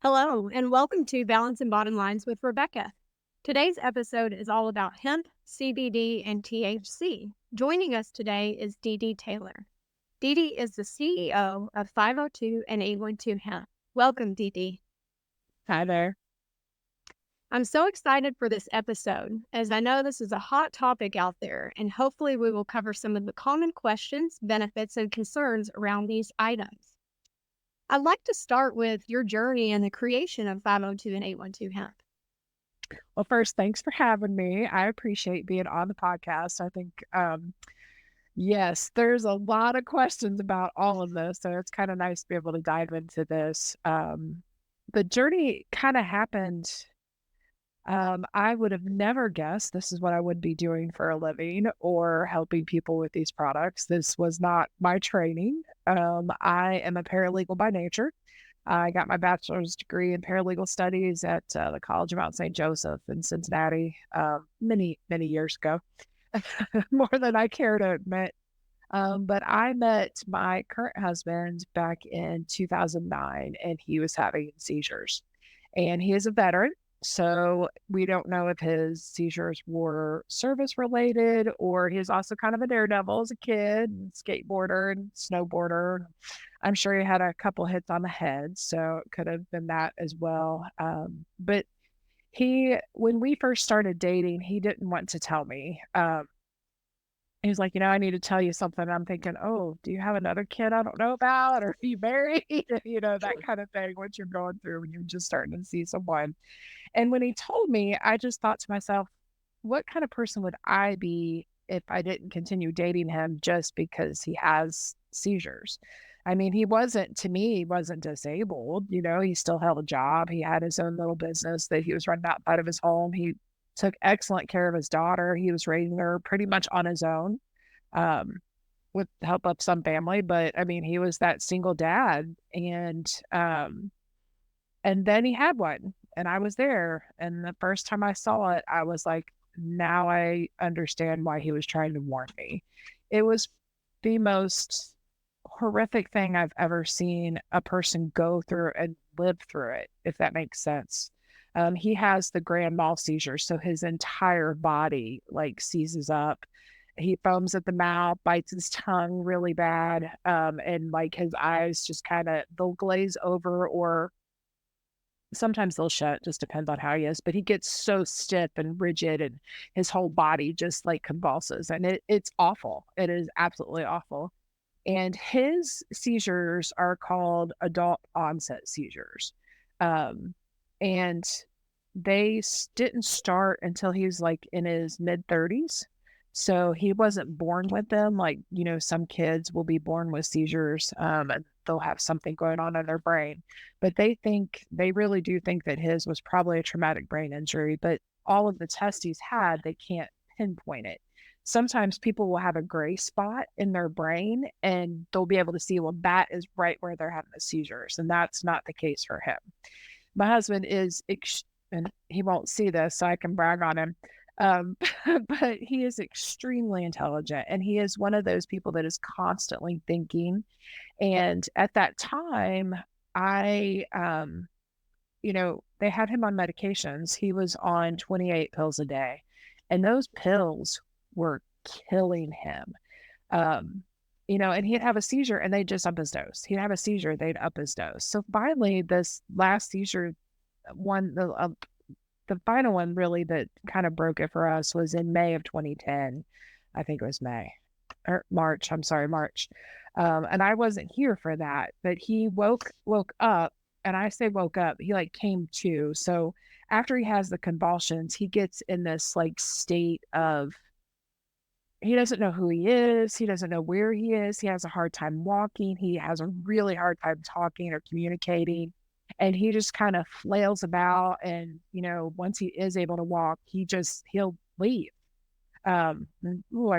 Hello, and welcome to Balance and Bottom Lines with Rebecca. Today's episode is all about hemp, CBD, and THC. Joining us today is Dee Dee Taylor. Dee Dee is the CEO of 502 and 812 Hemp. Welcome, Dee Dee. Hi there. I'm so excited for this episode, as I know this is a hot topic out there, and hopefully we will cover some of the common questions, benefits, and concerns around these items. I'd like to start with your journey and the creation of 502 and 812 Hemp. Well, first, thanks for having me. I appreciate being on the podcast. I think, yes, there's a lot of questions about all of this, so it's kind of nice to be able to dive into this. The journey kind of happened. I would have never guessed this is what I would be doing for a living or helping people with these products. This was not my training. I am a paralegal by nature. I got my bachelor's degree in paralegal studies at the College of Mount St. Joseph in Cincinnati many, many years ago, more than I care to admit. But I met my current husband back in 2009, and he was having seizures. And he is a veteran. So we don't know if his seizures were service related or he was also kind of a daredevil as a kid, and skateboarder and snowboarder. I'm sure he had a couple hits on the head, so it could have been that as well. But when we first started dating, he didn't want to tell me. He was like, I need to tell you something. I'm thinking, oh, do you have another kid I don't know about? Or are you married? That kind of thing, what you're going through when you're just starting to see someone. And when he told me, I just thought to myself, what kind of person would I be if I didn't continue dating him just because he has seizures? I mean, to me, he wasn't disabled. He still held a job. He had his own little business that he was running outside of his home. He took excellent care of his daughter. He was raising her pretty much on his own, um, with the help of some family. But I mean, he was that single dad. And then he had one, and I was there. And the first time I saw it, I was like, now I understand why he was trying to warn me. It was the most horrific thing I've ever seen a person go through and live through it, if that makes sense. He has the grand mal seizure, so his entire body like seizes up. He foams at the mouth, bites his tongue really bad, and like his eyes just they'll glaze over or sometimes they'll shut, just depends on how he is, but he gets so stiff and rigid and his whole body just like convulses and it's awful. It is absolutely awful. And his seizures are called adult onset seizures. Um, and didn't start until he was like in his mid 30s. So he wasn't born with them. Like, some kids will be born with seizures, and they'll have something going on in their brain. But they really do think that his was probably a traumatic brain injury. But all of the tests he's had, they can't pinpoint it. Sometimes people will have a gray spot in their brain and they'll be able to see, well, that is right where they're having the seizures. And that's not the case for him. My husband and he won't see this, so I can brag on him. Um, but he is extremely intelligent and he is one of those people that is constantly thinking. And at that time, they had him on medications. He was on 28 pills a day, and those pills were killing him. Um, and he'd have a seizure and they'd just up his dose. He'd have a seizure, they'd up his dose. So finally, this last seizure one, the final one really that kind of broke it for us was in May of 2010. I think it was May or March. I'm sorry, March. And I wasn't here for that, but he woke up, and I say woke up, he like came to. So after he has the convulsions, he gets in this like state of he doesn't know who he is. He doesn't know where he is. He has a hard time walking. He has a really hard time talking or communicating. And he just kind of flails about. And, once he is able to walk, he'll leave. I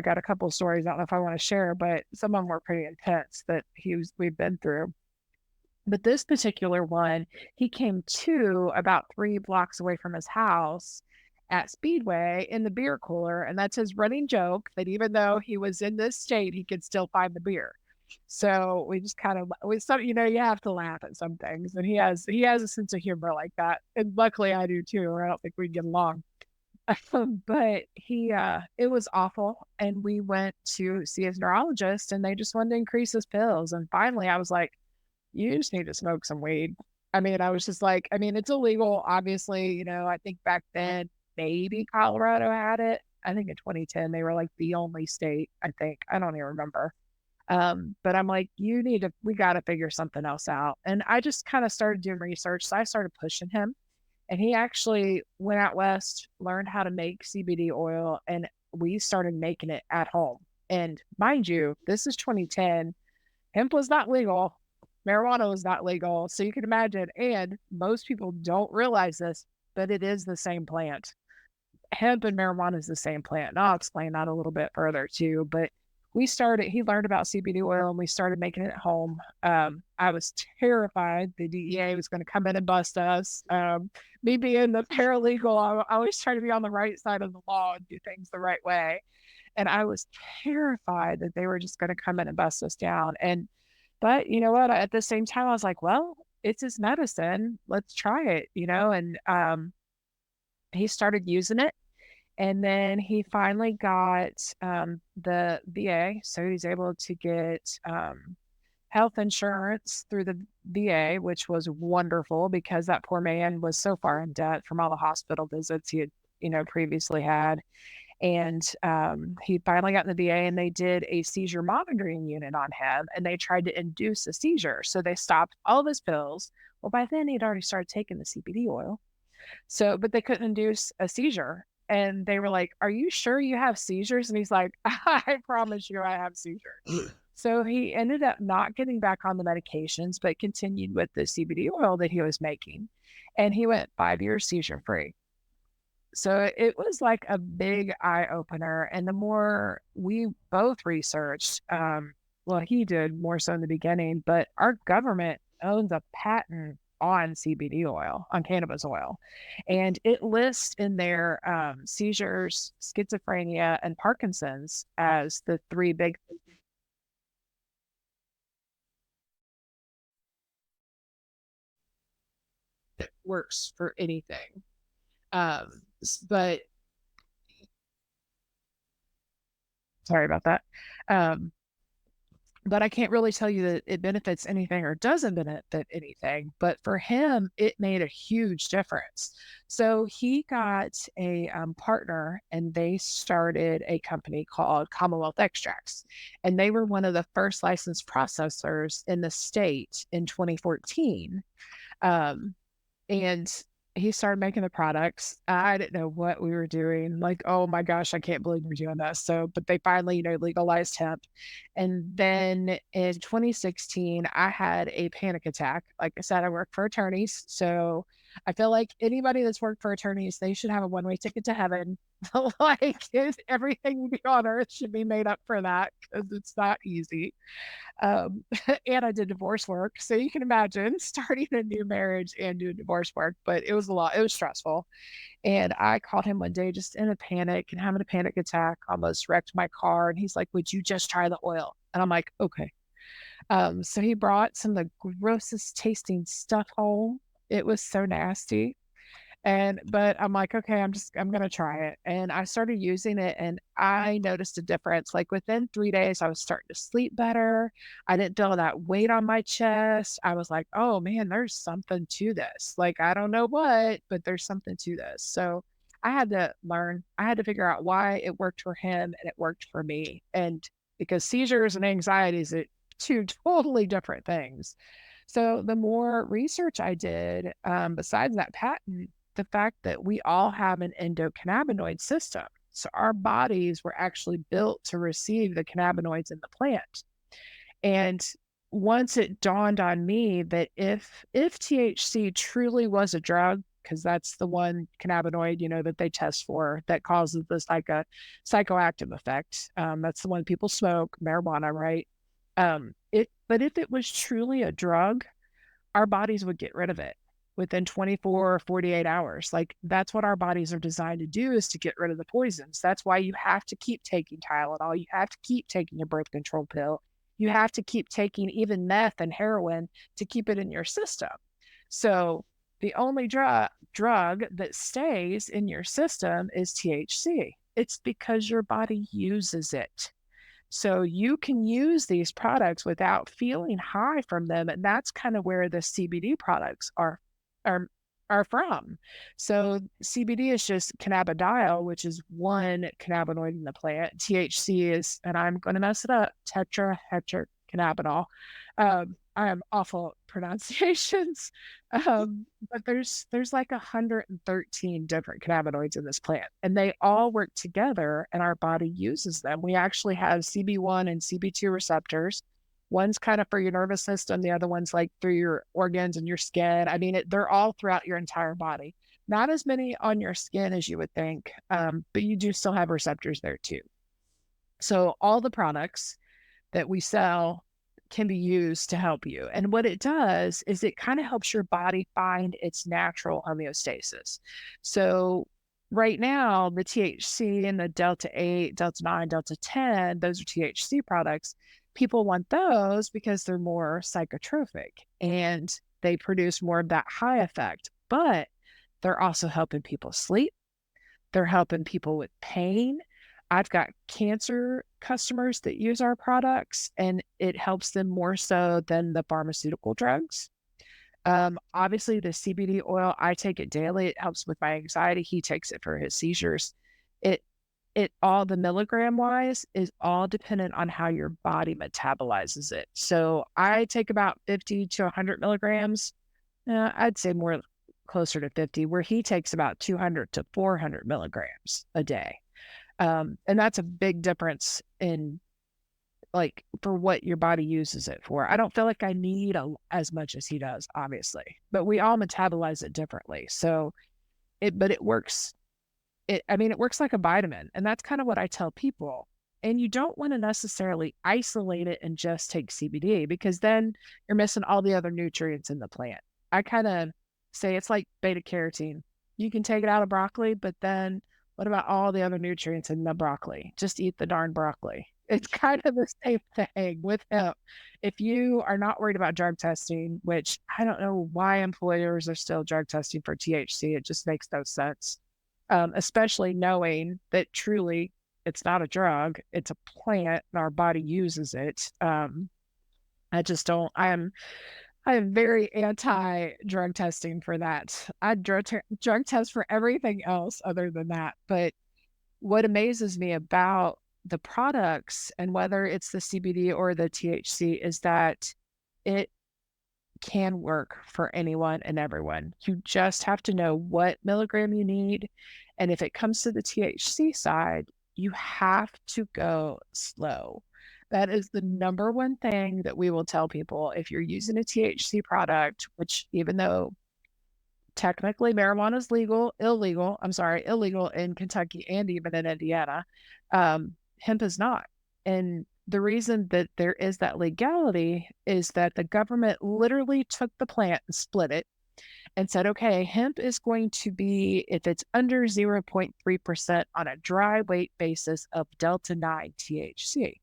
got a couple of stories. I don't know if I want to share, but some of them were pretty intense that we've been through. But this particular one, he came to about 3 blocks away from his house at Speedway in the beer cooler. And that's his running joke that even though he was in this state, he could still find the beer. So we just kind of you know, you have to laugh at some things, and he has a sense of humor like that, and luckily I do too, or I don't think we'd get along. But it was awful, and we went to see his neurologist, and they just wanted to increase his pills, and finally I was like, "You just need to smoke some weed." I mean, I was just like, I mean, it's illegal, obviously, you know, I think back then maybe Colorado had it. I think in 2010 they were like the only state, I think. I don't even remember. But I'm like, we got to figure something else out. And I just kind of started doing research. So I started pushing him, and he actually went out west, learned how to make CBD oil, and we started making it at home. And mind you, this is 2010. Hemp was not legal. Marijuana was not legal. So you can imagine, and most people don't realize this, but it is the same plant. Hemp and marijuana is the same plant. And I'll explain that a little bit further too. But he learned about CBD oil, and we started making it at home. I was terrified the DEA was going to come in and bust us. Me being the paralegal, I always try to be on the right side of the law and do things the right way. And I was terrified that they were just going to come in and bust us down. But you know what? At the same time, I was like, well, it's his medicine. Let's try it, you know? And he started using it. And then he finally got the VA. So he's able to get health insurance through the VA, which was wonderful because that poor man was so far in debt from all the hospital visits he had, you know, previously had. And he finally got in the VA, and they did a seizure monitoring unit on him, and they tried to induce a seizure. So they stopped all of his pills. Well, by then he'd already started taking the CBD oil. So, but they couldn't induce a seizure. And they were like, "Are you sure you have seizures?" And he's like, "I promise you I have seizures." So he ended up not getting back on the medications, but continued with the CBD oil that he was making. And he went 5 years seizure free. So it was like a big eye opener. And the more we both researched, well, he did more so in the beginning, but our government owns a patent on CBD oil, on cannabis oil. And it lists in there seizures, schizophrenia, and Parkinson's as the three big that works for anything. But sorry about that. Um, but I can't really tell you that it benefits anything or doesn't benefit anything. But for him, it made a huge difference. So he got a partner, and they started a company called Commonwealth Extracts. And they were one of the first licensed processors in the state in 2014. Um, and he started making the products. I didn't know what we were doing. Like, oh my gosh, I can't believe we're doing this. So, but they finally, you know, legalized hemp. And then in 2016, I had a panic attack. Like I said, I work for attorneys. So I feel like anybody that's worked for attorneys, they should have a one-way ticket to heaven. Like everything on earth should be made up for that because it's not easy. Um, and I did divorce work. So you can imagine starting a new marriage and doing divorce work, but it was a lot. It was stressful. And I called him one day just in a panic and having a panic attack, almost wrecked my car. And he's like, "Would you just try the oil?" And I'm like, "Okay." So he brought some of the grossest tasting stuff home. It was so nasty. But I'm like, "Okay, I'm gonna try it." And I started using it, and I noticed a difference. Like within 3 days, I was starting to sleep better. I didn't feel that weight on my chest. I was like, "Oh man, there's something to this." Like I don't know what, but there's something to this. So I had to learn. I had to figure out why it worked for him and it worked for me. And because seizures and anxieties are two totally different things. So the more research I did, besides that patent, the fact that we all have an endocannabinoid system. So our bodies were actually built to receive the cannabinoids in the plant. And once it dawned on me that if THC truly was a drug, because that's the one cannabinoid, you know, that they test for that causes this like a psychoactive effect. That's the one people smoke, marijuana, right? But if it was truly a drug, our bodies would get rid of it within 24 or 48 hours. Like that's what our bodies are designed to do, is to get rid of the poisons. That's why you have to keep taking Tylenol. You have to keep taking your birth control pill. You have to keep taking even meth and heroin to keep it in your system. So the only drug that stays in your system is THC. It's because your body uses it. So you can use these products without feeling high from them, and that's kind of where the CBD products are are from. So CBD is just cannabidiol, which is one cannabinoid in the plant. THC is, and I'm going to mess it up, tetrahydrocannabinol. I am awful at pronunciations, but there's like 113 different cannabinoids in this plant, and they all work together, and our body uses them. We actually have CB1 and CB2 receptors. One's kind of for your nervous system, the other one's like through your organs and your skin. I mean, they're all throughout your entire body. Not as many on your skin as you would think, but you do still have receptors there too. So all the products that we sell can be used to help you. And what it does is it kind of helps your body find its natural homeostasis. So right now, the THC and the Delta 8, Delta 9, Delta 10, those are THC products. People want those because they're more psychotropic and they produce more of that high effect, but they're also helping people sleep. They're helping people with pain. I've got cancer customers that use our products, and it helps them more so than the pharmaceutical drugs. Obviously, the CBD oil, I take it daily. It helps with my anxiety. He takes it for his seizures. It it all the milligram wise is all dependent on how your body metabolizes it. So I take about 50 to 100 milligrams. I'd say more closer to 50, where he takes about 200 to 400 milligrams a day. And that's a big difference in like for what your body uses it for. I don't feel like I need as much as he does, obviously, but we all metabolize it differently. So but it works. I mean, it works like a vitamin. And that's kind of what I tell people. And you don't want to necessarily isolate it and just take CBD because then you're missing all the other nutrients in the plant. I kind of say it's like beta carotene. You can take it out of broccoli, but then what about all the other nutrients in the broccoli? Just eat the darn broccoli. It's kind of the same thing with hemp. If you are not worried about drug testing, which I don't know why employers are still drug testing for THC, it just makes no sense. Especially knowing that truly it's not a drug, it's a plant and our body uses it. I just don't, I am very anti drug testing for that. I drug test for everything else other than that. But what amazes me about the products and whether it's the CBD or the THC is that it can work for anyone and everyone. You just have to know what milligram you need. And if it comes to the THC side, you have to go slow. That is the number one thing that we will tell people. If you're using a THC product, which even though technically marijuana is illegal in Kentucky and even in Indiana, hemp is not. And the reason that there is that legality is that the government literally took the plant and split it and said, okay, hemp is going to be, if it's under 0.3% on a dry weight basis of Delta 9 THC.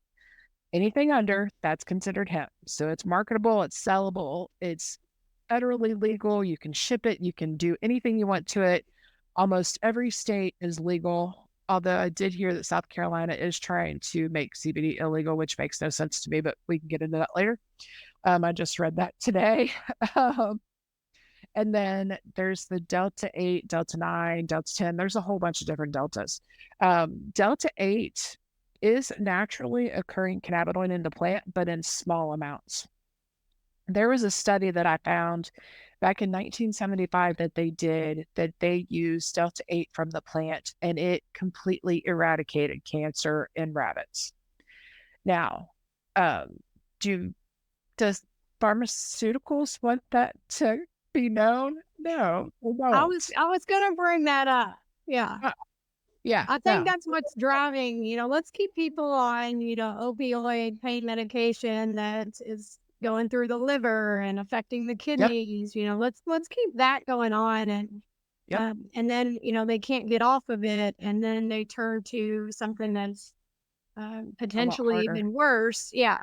Anything under, that's considered hemp. So it's marketable, it's sellable, it's federally legal. You can ship it, you can do anything you want to it. Almost every state is legal. Although I did hear that South Carolina is trying to make CBD illegal, which makes no sense to me, but we can get into that later. I just read that today. And then there's the Delta 8, Delta 9, Delta 10. There's a whole bunch of different deltas. Delta 8 is naturally occurring cannabinoid in the plant, but in small amounts. There was a study that I found back in 1975 that they used Delta 8 from the plant, and it completely eradicated cancer in rabbits. Now, does pharmaceuticals want that to be known? No, they I don't. was gonna bring that up. Yeah. Uh, yeah, I think no. that's what's driving, let's keep people on, opioid pain medication that is going through the liver and affecting the Yep, kidneys. Let's keep that going on, yep. and then they can't get off of it, and then they turn to something that's A lot potentially harder. even worse. Yeah.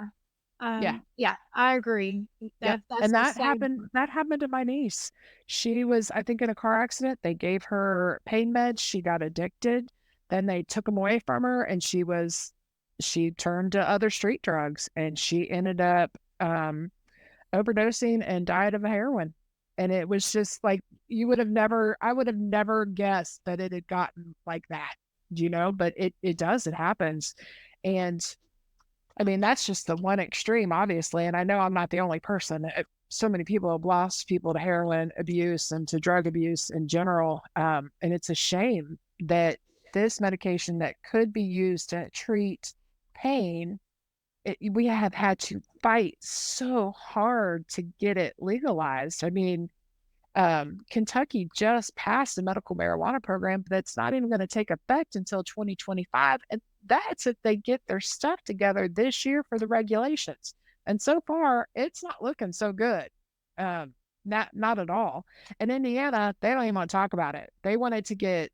Yeah. Yeah, I agree. Yep, That's and the same. that happened to my niece. She was, I think, in a car accident. They gave her pain meds, she got addicted, then they took them away from her, and she turned to other street drugs, and she ended up, overdosing and died of heroin, and it was just like, you would have never I would have never guessed that it had gotten like that, but it does, it happens, and I mean, that's just the one extreme, obviously. And I know I'm not the only person. So many people have lost people to heroin abuse and to drug abuse in general. And it's a shame that this medication that could be used to treat pain, we have had to fight so hard to get it legalized. I mean, Kentucky just passed a medical marijuana program that's not even going to take effect until 2025. And that's if they get their stuff together this year for the regulations. And so far, it's not looking so good. Not at all. In Indiana, they don't even want to talk about it. They wanted to get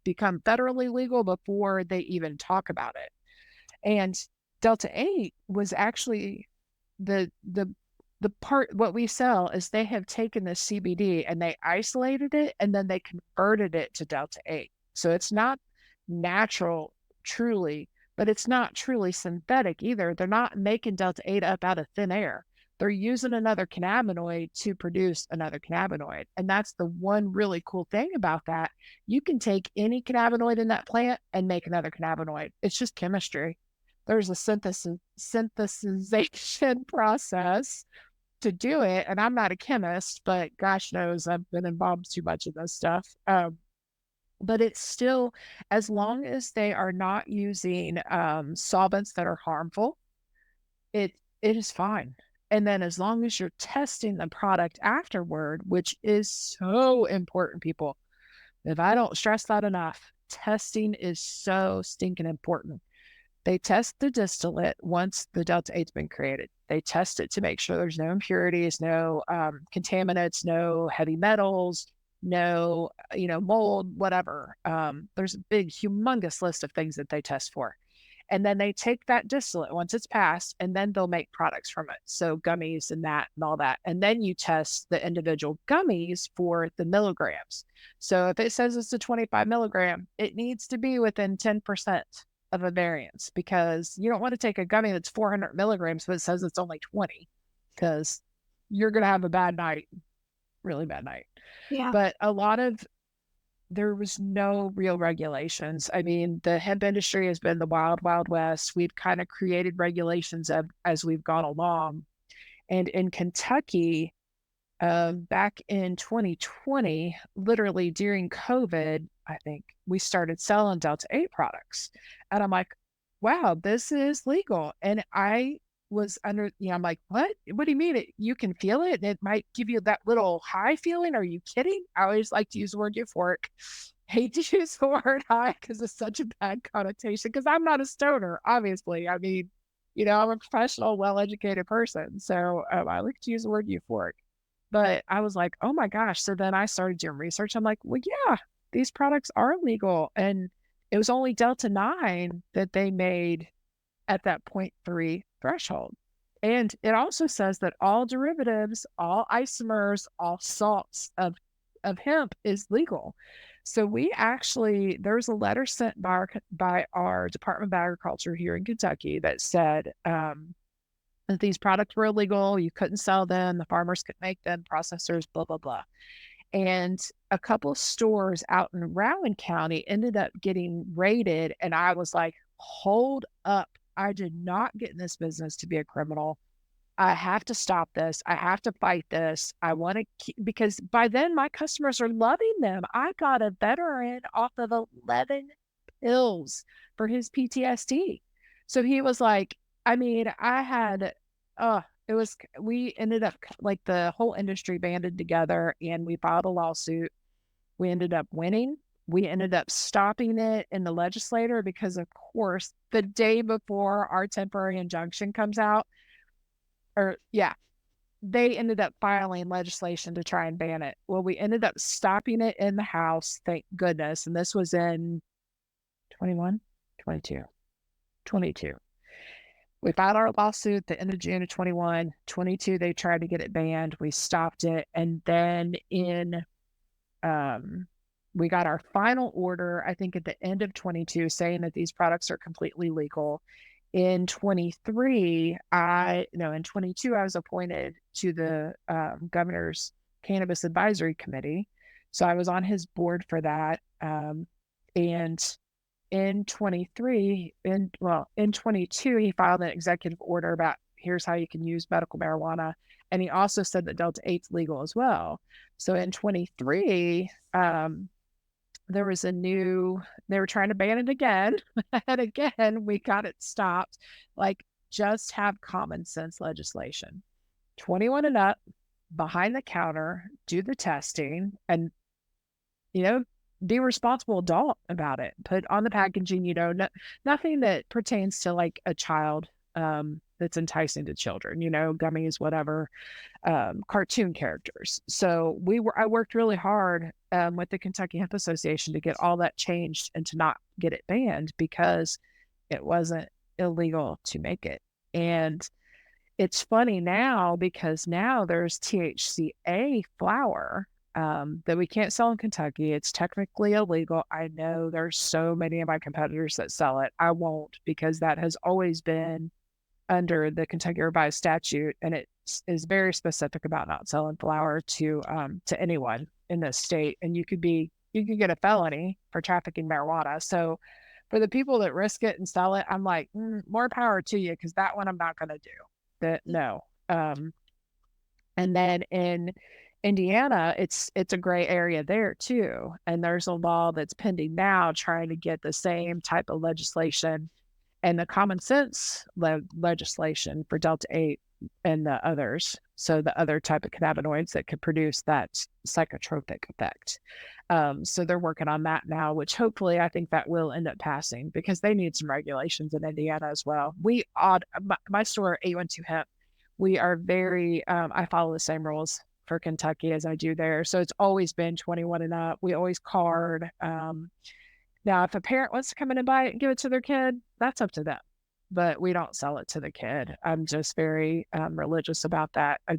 become federally legal before they even talk about it. And Delta 8 was actually the part what we sell is they have taken the CBD and they isolated it and then they converted it to Delta 8. So it's not natural truly, but it's not truly synthetic either. They're not making Delta 8 up out of thin air. They're using another cannabinoid to produce another cannabinoid. And that's the one really cool thing about that. You can take any cannabinoid in that plant and make another cannabinoid. It's just chemistry. There's a synthesization process to do it. And I'm not a chemist, but gosh knows I've been involved too much in this stuff. But it's still, as long as they are not using solvents that are harmful, it is fine. And then as long as you're testing the product afterward, which is so important, people. If I don't stress that enough, testing is so stinking important. They test the distillate once the Delta 8's been created. They test it to make sure there's no impurities, no contaminants, no heavy metals, no, mold, whatever. There's a big, humongous list of things that they test for. And then they take that distillate once it's passed, and then they'll make products from it. So gummies and that and all that. And then you test the individual gummies for the milligrams. So if it says it's a 25 milligram, it needs to be within 10% of a variance, because you don't want to take a gummy that's 400 milligrams, but it says it's only 20, because you're going to have a bad night, really bad night. Yeah. But there was no real regulations. I mean, the hemp industry has been the wild, wild west. We've kind of created regulations as we've gone along. And in Kentucky, back in 2020, literally during COVID, I think we started selling Delta 8 products. And I'm like, wow, this is legal. And I was I'm like, what? What do you mean? You can feel it? It might give you that little high feeling. Are you kidding? I always like to use the word euphoric. Hate to use the word high because it's such a bad connotation, because I'm not a stoner, obviously. I mean, I'm a professional, well-educated person. So I like to use the word euphoric. But I was like, oh my gosh. So then I started doing research. I'm like, well, yeah, these products are legal. And it was only Delta 9 that they made at that 0.3 threshold. And it also says that all derivatives, all isomers, all salts of hemp is legal. So there's a letter sent by our Department of Agriculture here in Kentucky that said, that these products were illegal. You couldn't sell them. The farmers could make them, processors, blah, blah, blah. And a couple of stores out in Rowan County ended up getting raided. And I was like, hold up. I did not get in this business to be a criminal. I have to stop this. I have to fight this. I want to keep, because by then my customers are loving them. I got a veteran off of 11 pills for his PTSD. So he was like, I mean, we ended up, like, the whole industry banded together and we filed a lawsuit. We ended up winning. We ended up stopping it in the legislature because, of course, the day before our temporary injunction comes out, they ended up filing legislation to try and ban it. Well, we ended up stopping it in the House, thank goodness. And this was in 21, 22, 22. We filed our lawsuit at the end of June of 21. 22, they tried to get it banned. We stopped it. And then um, we got our final order, I think at the end of 22, saying that these products are completely legal. In 23, in 22, I was appointed to the governor's cannabis advisory committee. So I was on his board for that. And in 23, in 22, he filed an executive order about here's how you can use medical marijuana. And he also said that Delta 8's legal as well. So in 23, there was they were trying to ban it again. And again, we got it stopped. Like, just have common sense legislation. 21 and up, behind the counter, do the testing, and, be a responsible adult about it. Put on the packaging, nothing that pertains to like a child that's enticing to children, gummies, whatever, cartoon characters. So I worked really hard with the Kentucky Hemp Association to get all that changed and to not get it banned because it wasn't illegal to make it. And it's funny now because now there's THCA flower that we can't sell in Kentucky. It's technically illegal. I know there's so many of my competitors that sell it. I won't because that has always been under the Kentucky Revised Statute, and it is very specific about not selling flower to anyone in this state. And you could get a felony for trafficking marijuana. So for the people that risk it and sell it, I'm like, more power to you, because that one I'm not going to do. That no. And then in Indiana, it's a gray area there too. And there's a law that's pending now trying to get the same type of legislation and the common sense legislation for Delta 8 and the others. So the other type of cannabinoids that could produce that psychotropic effect. So they're working on that now, which hopefully I think that will end up passing because they need some regulations in Indiana as well. My store, 812 Hemp, we are very, I follow the same rules for Kentucky as I do there. So it's always been 21 and up. We always card. Now, if a parent wants to come in and buy it and give it to their kid, that's up to them. But we don't sell it to the kid. I'm just very religious about that. I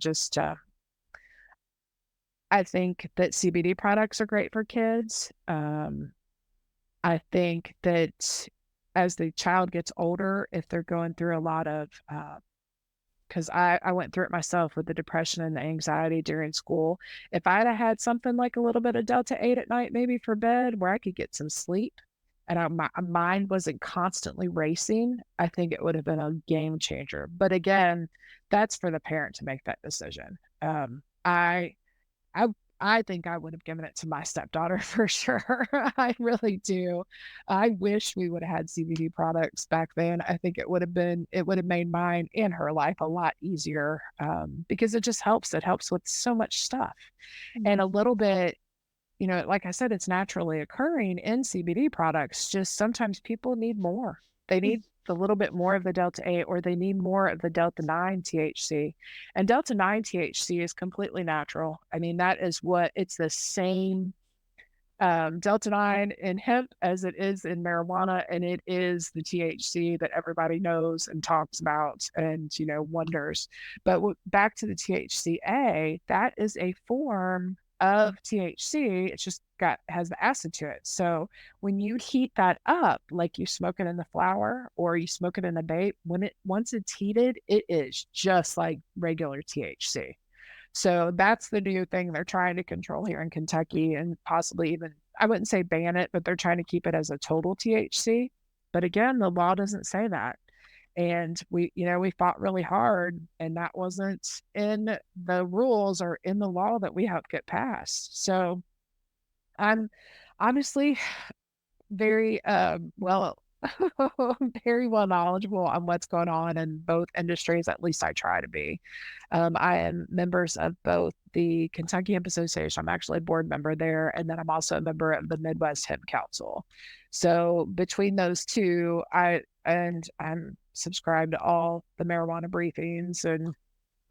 think that CBD products are great for kids. I think that as the child gets older, if they're going through a lot of because I went through it myself with the depression and the anxiety during school. If I'd have had something like a little bit of Delta 8 at night, maybe for bed, where I could get some sleep and my mind wasn't constantly racing, I think it would have been a game changer. But again, that's for the parent to make that decision. I I I think I would have given it to my stepdaughter for sure. I really do. I wish we would have had CBD products back then. I think it would have made mine and her life a lot easier because it just helps. It helps with so much stuff. And a little bit, like I said, it's naturally occurring in CBD products. Just sometimes people need more. They need a little bit more of the Delta 8 or they need more of the Delta 9 THC. And Delta 9 THC is completely natural. I mean, it's the same Delta 9 in hemp as it is in marijuana. And it is the THC that everybody knows and talks about and, wonders. But back to the THCA, that is a form of THC. It's just has the acid to it. So when you heat that up, like you smoke it in the flower or you smoke it in the vape, once it's heated, it is just like regular THC. So that's the new thing they're trying to control here in Kentucky and possibly even, I wouldn't say ban it, but they're trying to keep it as a total THC. But again, the law doesn't say that. And we fought really hard and that wasn't in the rules or in the law that we helped get passed. So I'm obviously very very well knowledgeable on what's going on in both industries. At least I try to be. I am members of both the Kentucky Hemp Association. I'm actually a board member there, and then I'm also a member of the Midwest Hemp Council. So between those two, I'm subscribed to all the marijuana briefings and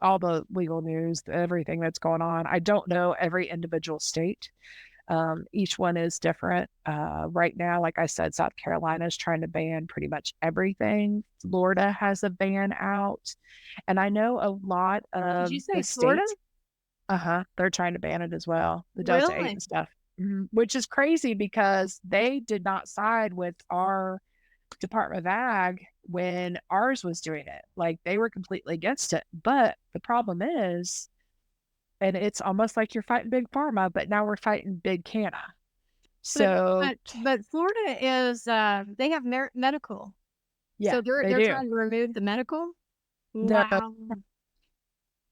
all the legal news, everything that's going on. I don't know every individual state. Each one is different. Right now, like I said, South Carolina is trying to ban pretty much everything. Florida has a ban out. And I know a lot Did of you say the Florida? states, they're trying to ban it as well, the Delta 8 Really? and stuff. Which is crazy because they did not side with our Department of Ag when ours was doing it. Like they were completely against it. But the problem is, and it's almost like you're fighting big pharma, but now we're fighting big canna. But So but Florida is, they have medical. yeah, So they they're do. trying to remove the medical? The Wow.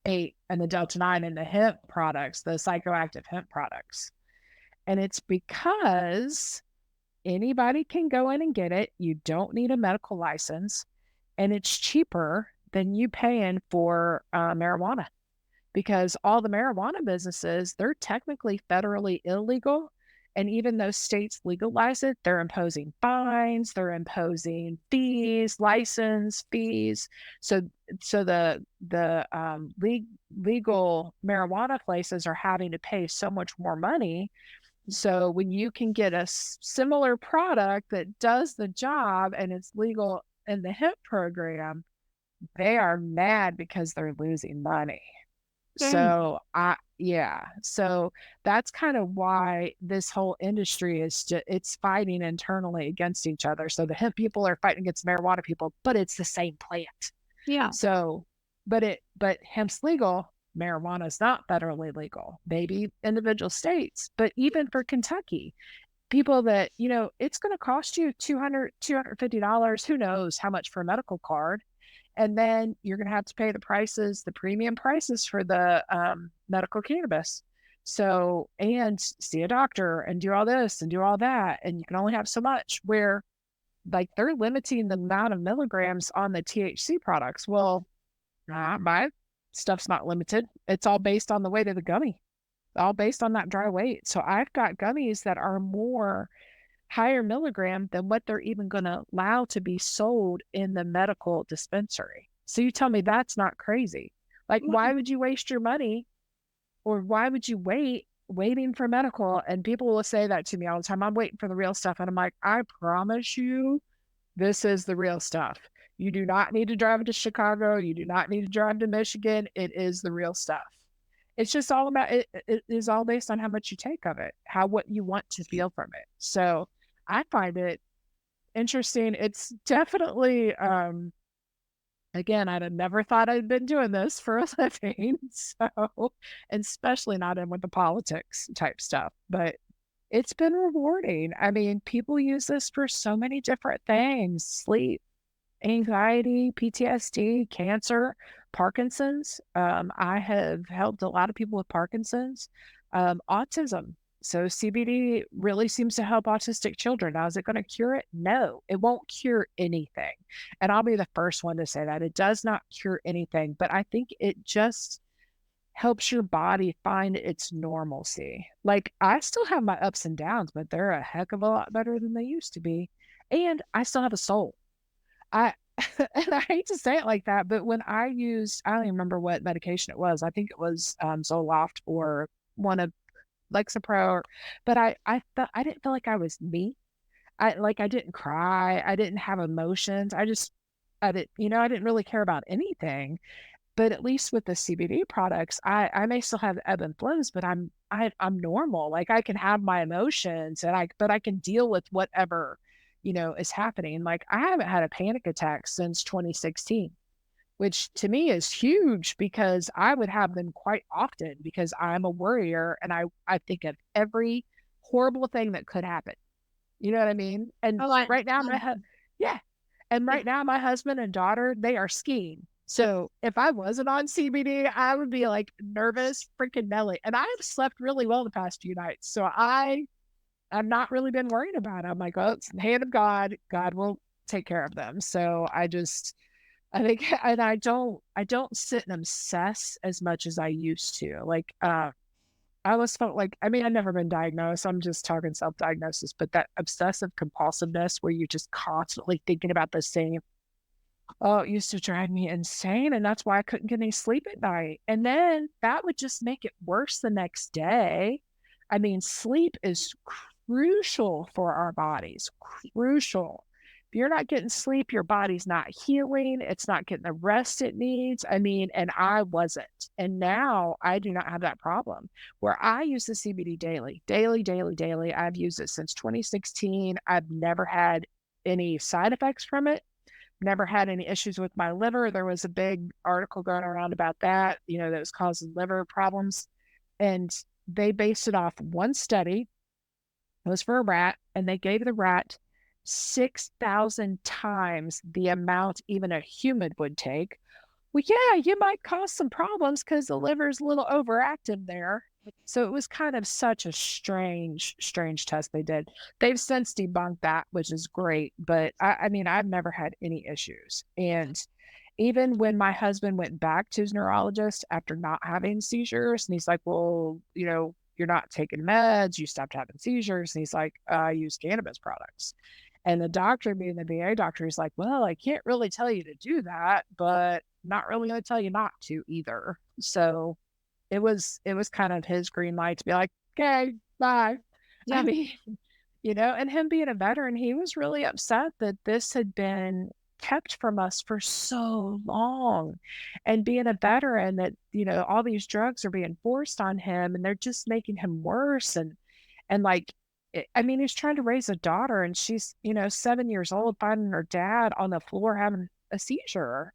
8 and the Delta 9 and the hemp products, the psychoactive hemp products. And it's because anybody can go in and get it. You don't need a medical license, and it's cheaper than you paying for marijuana. Because all the marijuana businesses, they're technically federally illegal. And even though states legalize it, they're imposing fines, they're imposing fees, license fees. So, so the legal marijuana places are having to pay so much more money. So when you can get a similar product that does the job and it's legal in the hemp program, they are mad because they're losing money. Dang. So so that's kind of why this whole industry is it's fighting internally against each other. So the hemp people are fighting against marijuana people, but it's the same plant. Yeah. So, but hemp's legal, marijuana is not federally legal. Maybe individual states, but even for Kentucky, people that, it's going to cost you $250, who knows how much for a medical card. And then you're going to have to pay the premium prices for the medical cannabis. So, and see a doctor and do all this and do all that. And you can only have so much, where like they're limiting the amount of milligrams on the THC products. Well, my stuff's not limited. It's all based on the weight of the gummy, all based on that dry weight. So I've got gummies that are more higher milligram than what they're even going to allow to be sold in the medical dispensary. So you tell me that's not crazy. Like, why would you waste your money, or why would you waiting for medical? And people will say that to me all the time. I'm waiting for the real stuff. And I'm like, I promise you, this is the real stuff. You do not need to drive to Chicago. You do not need to drive to Michigan. It is the real stuff. It's just all about it. It is all based on how much you take of it, what you want to feel from it. So I find it interesting. It's definitely, again, I'd have never thought I'd been doing this for a living. So, and especially not in with the politics type stuff, but it's been rewarding. I mean, people use this for so many different things: sleep, anxiety, PTSD, cancer, Parkinson's. I have helped a lot of people with Parkinson's, autism. So CBD really seems to help autistic children. Now, is it going to cure it? No, it won't cure anything. And I'll be the first one to say that it does not cure anything, but I think it just helps your body find its normalcy. Like I still have my ups and downs, but they're a heck of a lot better than they used to be. And I still have a soul. I and I hate to say it like that, but when I don't even remember what medication it was. I think it was Zoloft or one of Lexapro, but I felt I didn't feel like I was me. I didn't cry. I didn't have emotions. I didn't really care about anything. But at least with the CBD products, I may still have ebb and flows, but I'm normal. Like I can have my emotions, but I can deal with whatever, is happening. Like I haven't had a panic attack since 2016, which to me is huge because I would have them quite often because I'm a worrier and I think of every horrible thing that could happen. You know what I mean? And Oh, I right now, um, yeah. And yeah. right now, my husband and daughter, they are skiing. So if I wasn't on CBD, I would be like nervous, freaking Nelly. And I have slept really well the past few nights. So I've not really been worried about it. I'm like, oh, it's in the hand of God. God will take care of them. So I think, and I don't sit and obsess as much as I used to. Like, I always felt like, I mean, I've never been diagnosed. I'm just talking self-diagnosis, but that obsessive compulsiveness where you're just constantly thinking about the same, oh, it used to drive me insane. And that's why I couldn't get any sleep at night. And then that would just make it worse the next day. I mean, sleep is crucial for our bodies, crucial. If you're not getting sleep, your body's not healing, it's not getting the rest it needs. I mean, and I wasn't. And now I do not have that problem where I use the CBD daily, daily, daily, daily. I've used it since 2016. I've never had any side effects from it, never had any issues with my liver. There was a big article going around about that, that was causing liver problems. And they based it off one study. It was for a rat, and they gave the rat 6,000 times the amount even a human would take. Well, yeah, you might cause some problems because the liver's a little overactive there. So it was kind of such a strange, strange test they did. They've since debunked that, which is great. But I mean, I've never had any issues. And even when my husband went back to his neurologist after not having seizures, and he's like, well, you're not taking meds, you stopped having seizures. And he's like, I use cannabis products. And the doctor, being the VA doctor, is like, well, I can't really tell you to do that, but not really going to tell you not to either. So it was kind of his green light to be like, okay, bye. I Yeah. mean, and him being a veteran, he was really upset that this had been kept from us for so long. And being a veteran, that, all these drugs are being forced on him and they're just making him worse. And like, I mean, he's trying to raise a daughter and she's, 7 years old, finding her dad on the floor having a seizure.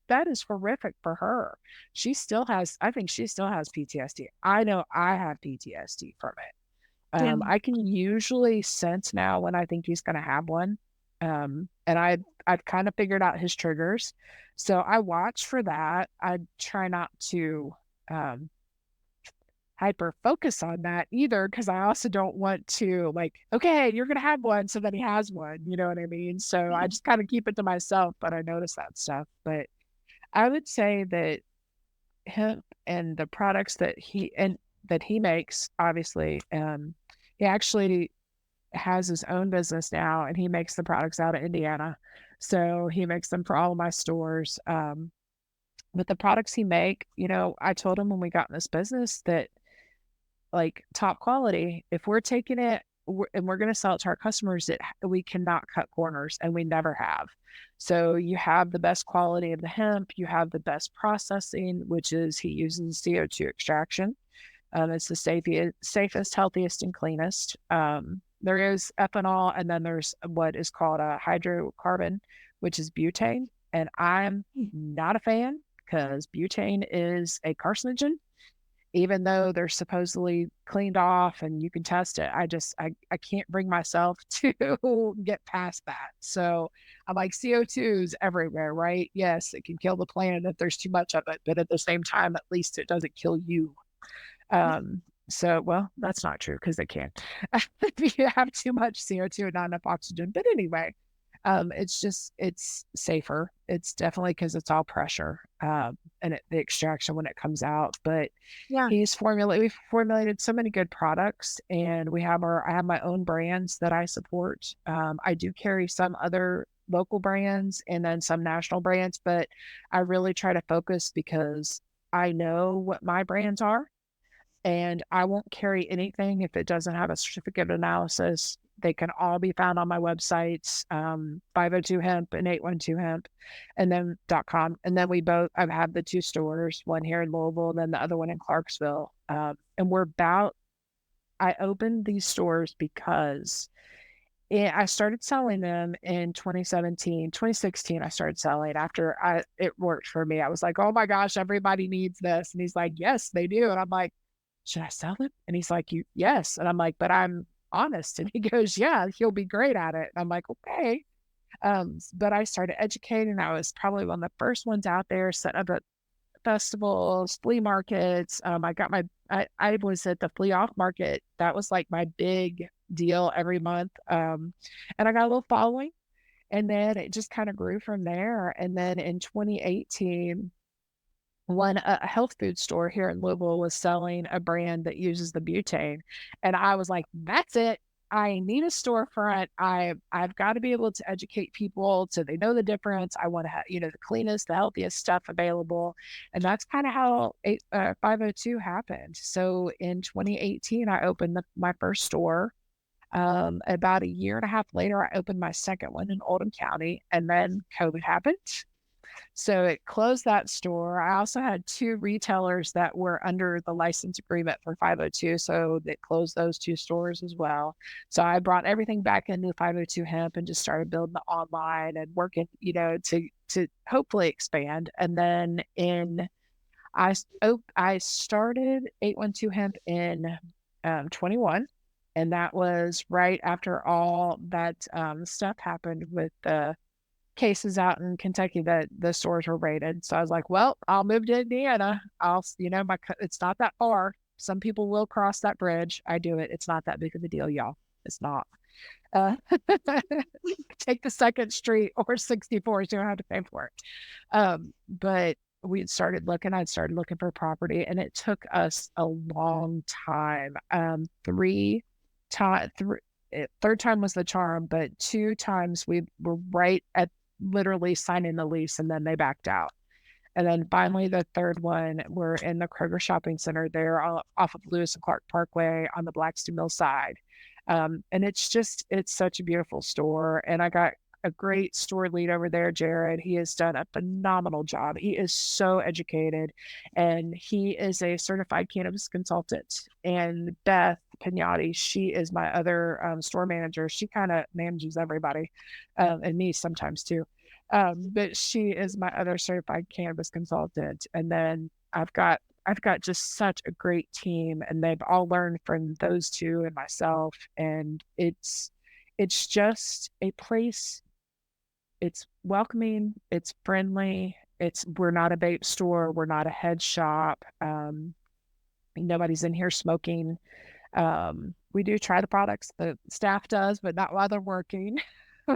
That is horrific for her. I think she still has PTSD. I know I have PTSD from it. Yeah. I can usually sense now when I think he's gonna have one. And I've kind of figured out his triggers. So I watch for that. I try not to um hyper focus on that either, because I also don't want to, like, okay, you're gonna have one, so then he has one. You know what I mean? So I just kind of keep it to myself, but I notice that stuff. But I would say that hemp and the products that he makes, obviously, he actually has his own business now and he makes the products out of Indiana. So he makes them for all of my stores. But the products he make, I told him when we got in this business that, like, top quality, if we're taking it and we're going to sell it to our customers, we cannot cut corners, and we never have. So you have the best quality of the hemp, you have the best processing, which is he uses CO2 extraction. It's the safest, healthiest, and cleanest. There is ethanol, and then there's what is called a hydrocarbon, which is butane. And I'm not a fan because butane is a carcinogen, even though they're supposedly cleaned off and you can test it. I can't bring myself to get past that. So I'm like, CO2's everywhere, right? Yes, it can kill the planet if there's too much of it, but at the same time, at least it doesn't kill you. So, well, that's not true because they can. If you have too much CO2 and not enough oxygen. But anyway, it's safer. It's definitely because it's all pressure, and the extraction when it comes out. But Yeah. we've formulated so many good products, and I have my own brands that I support. I do carry some other local brands and then some national brands, but I really try to focus because I know what my brands are, and I won't carry anything if it doesn't have a certificate of analysis. They can all be found on my websites, 502 Hemp and 812 Hemp, and then .com. And then I have the two stores, one here in Louisville, and then the other one in Clarksville. And I opened these stores because I started selling them in 2017, 2016. I started selling after it worked for me. I was like, oh my gosh, everybody needs this. And he's like, yes, they do. And I'm like, should I sell it? And he's like, yes. And I'm like, but I'm honest. And he goes, yeah, he'll be great at it. And I'm like, okay. But I started educating. I was probably one of the first ones out there, set up at festivals, flea markets. I was at the flea off market. That was like my big deal every month. And I got a little following, and then it just kind of grew from there. And then in 2018, a health food store here in Louisville was selling a brand that uses the butane. And I was like, that's it. I need a storefront. I've got to be able to educate people so they know the difference. I want to have, the cleanest, the healthiest stuff available. And that's kind of how 502 happened. So in 2018, I opened my first store. About a year and a half later, I opened my second one in Oldham County, and then COVID happened. So it closed that store. I also had two retailers that were under the license agreement for 502. So they closed those two stores as well. So I brought everything back into 502 hemp and just started building the online and working, to hopefully expand. And then I started 812 hemp in 21. And that was right after all that stuff happened with the cases out in Kentucky that the stores were raided. So I was like, well, I'll move to Indiana. It's not that far. Some people will cross that bridge. I do it. It's not that big of a deal, y'all. It's not. Uh, take the second street or 64. You don't have to pay for it. But I'd started looking for property, and it took us a long time. Third time was the charm, but 2 times we were right at literally signing the lease, and then they backed out. And then finally, the third one, we're in the Kroger Shopping Center there off of Lewis and Clark Parkway on the Blackstone Mill side. And it's such a beautiful store. And I got a great store lead over there, Jared. He has done a phenomenal job. He is so educated, and he is a certified cannabis consultant. And Beth Pignati, she is my other store manager. She kind of manages everybody, and me sometimes too. But she is my other certified cannabis consultant. And then I've got just such a great team, and they've all learned from those two and myself. And it's just a place. It's welcoming, it's friendly. We're not a vape store, we're not a head shop. Nobody's in here smoking. We do try the products, the staff does, but not while they're working.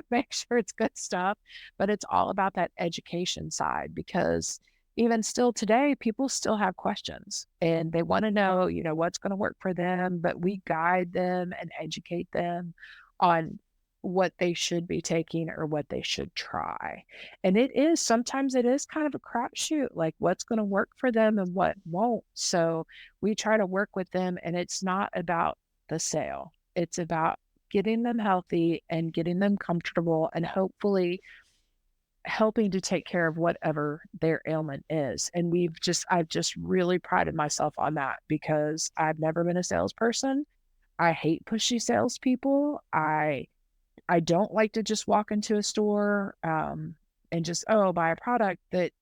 Make sure it's good stuff. But it's all about that education side, because even still today, people still have questions and they want to know, what's going to work for them. But we guide them and educate them on what they should be taking or what they should try. And sometimes it is kind of a crapshoot, like what's going to work for them and what won't. So we try to work with them, and it's not about the sale. It's about getting them healthy and getting them comfortable, and hopefully helping to take care of whatever their ailment is. And I've just really prided myself on that, because I've never been a salesperson. I hate pushy salespeople. I don't like to just walk into a store and just, buy a product that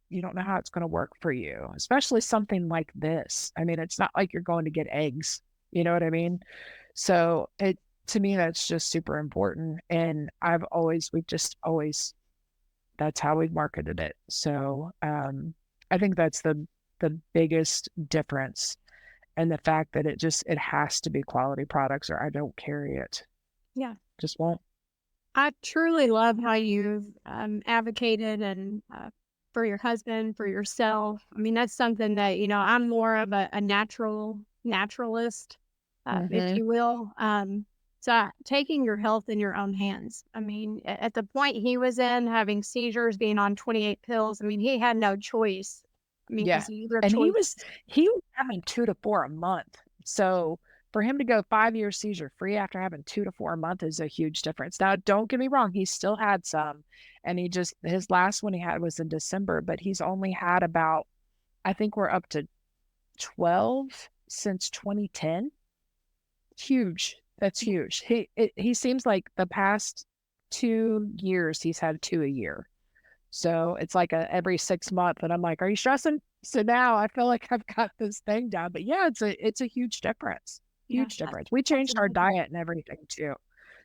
you don't know how it's going to work for you, especially something like this. I mean, it's not like you're going to get eggs. You know what I mean? So to me, that's just super important. And we've just always, that's how we've marketed it. So I think that's the biggest difference. And the fact that it has to be quality products, or I don't carry it. Yeah. Just won't. I truly love how you've advocated and for your husband, for yourself. I mean, that's something that, I'm more of a naturalist, if you will. So taking your health in your own hands. I mean, at the point he was in, having seizures, being on 28 pills, I mean, he had no choice. I mean, Yeah. it's either And he choice. was having 2 to 4 a month. So for him to go 5 years seizure free after having 2 to 4 a month is a huge difference. Now, don't get me wrong, he still had some, and his last one he had was in December, but he's only had about, I think we're up to 12 since 2010. Huge. That's huge. He seems like the past 2 years he's had 2 a year. So it's like every 6 months, and I'm like, are you stressing? So now I feel like I've got this thing down. But yeah, it's a huge difference. Yeah, Huge difference. We changed our diet and everything too.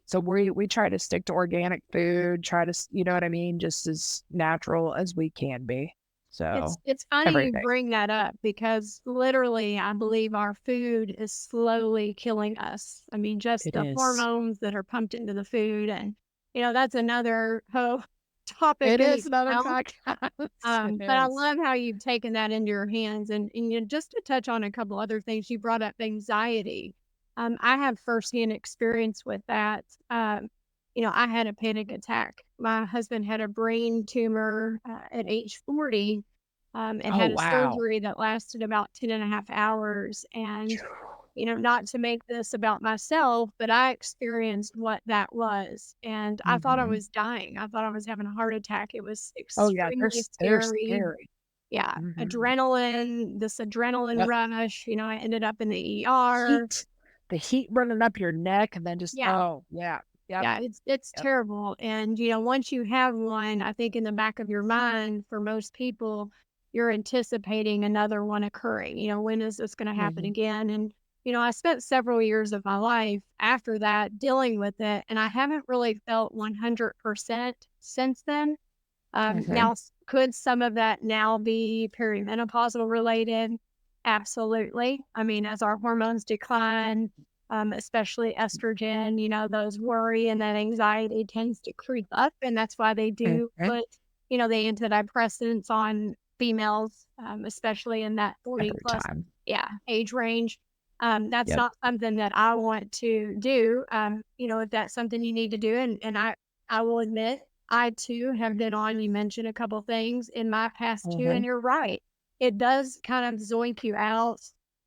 So we try to stick to organic food, try to, you know what I mean, just as natural as we can be. So It's funny you everything. bring that up, because literally I believe our food is slowly killing us. I mean, just It the is. hormones that are pumped into the food, and that's another whole topic It in is another itself. podcast. It But I is. love how you've taken that into your hands, and just to touch on a couple other things, you brought up anxiety. I have firsthand experience with that. I had a panic attack. My husband had a brain tumor at age 40 and Oh, had a wow. surgery that lasted about 10.5 hours. And, not to make this about myself, but I experienced what that was. And I thought I Mhm. was dying. I thought I was having a heart attack. It was Oh, yeah, extremely they're scary. scary. Yeah, Mhm. adrenaline Yep. rush, I ended up in the ER. Heat. The heat running up your neck and then just Yeah, oh, yeah. Yep, yeah, it's yep. terrible, and, once you have one, I think in the back of your mind, for most people, you're anticipating another one occurring, when is this gonna happen Mhm. again? And, I spent several years of my life after that dealing with it, and I haven't really felt 100% since then. Mhm. Now, could some of that now be perimenopausal related? Absolutely. I mean, as our hormones decline, especially estrogen, those worry and that anxiety tends to creep up. And that's why they do Mhm. put, the antidepressants on females, especially in that 40 Every plus, time. yeah, age range. That's Yep. not something that I want to do. If that's something you need to do, and I will admit I too have been on, you mentioned a couple things in my past too, and Mhm. you're right. It does kind of zoink you out.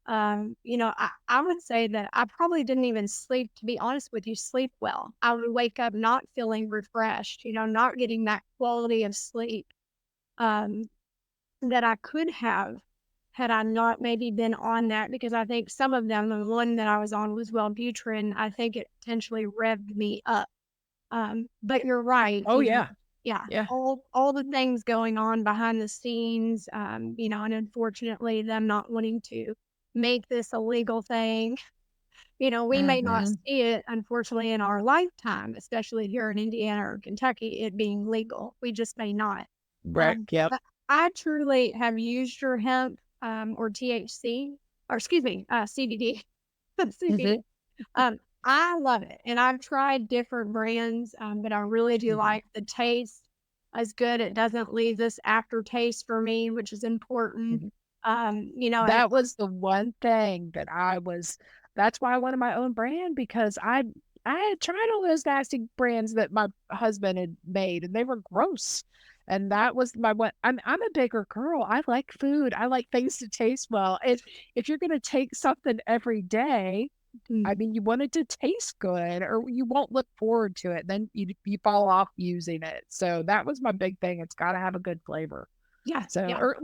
I would say that I probably didn't even sleep, to be honest with you, sleep well. I would wake up not feeling refreshed, not getting that quality of sleep um, that I could have had I not maybe been on that, because I think some of them, the one that I was on was Wellbutrin. I think it potentially revved me up. But you're right, Oh, yeah. yeah, Yeah. all the things going on behind the scenes, and unfortunately them not wanting to make this a legal thing. We may not Mhm. see it, unfortunately, in our lifetime, especially here in Indiana or Kentucky, it being legal. We just may not. Right, yep. But I truly have used your hemp, or THC, or excuse me, CBD, CBD. Mhm. I love it, and I've tried different brands, but I really do Mhm. like the taste is good. It doesn't leave this aftertaste for me, which is important. Mhm. And That was the one thing that that's why I wanted my own brand because I had tried all those nasty brands that my husband had made, and they were gross. And that was my one I'm a bigger girl. I like food. I like things to taste well. And if you're gonna take something every day, I mm, mean, you want it to taste good or you won't look forward to it. Then you fall off using it. So that was my big thing. It's gotta have a good flavor. yeah, So, yeah. or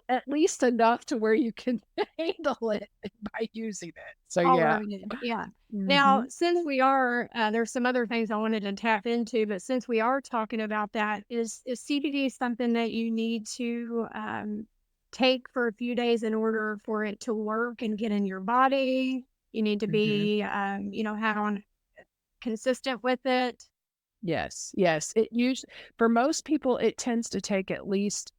at least enough to where you can handle it by using it. So, yeah. Tolerated, yeah. Now, Mhm. since we are, there's some other things I wanted to tap into, but since we are talking about that, is CBD something that you need to take for a few days in order for it to work and get in your body? You need to Mhm. be, have on consistent with it. Yes, yes. For most people, it tends to take at least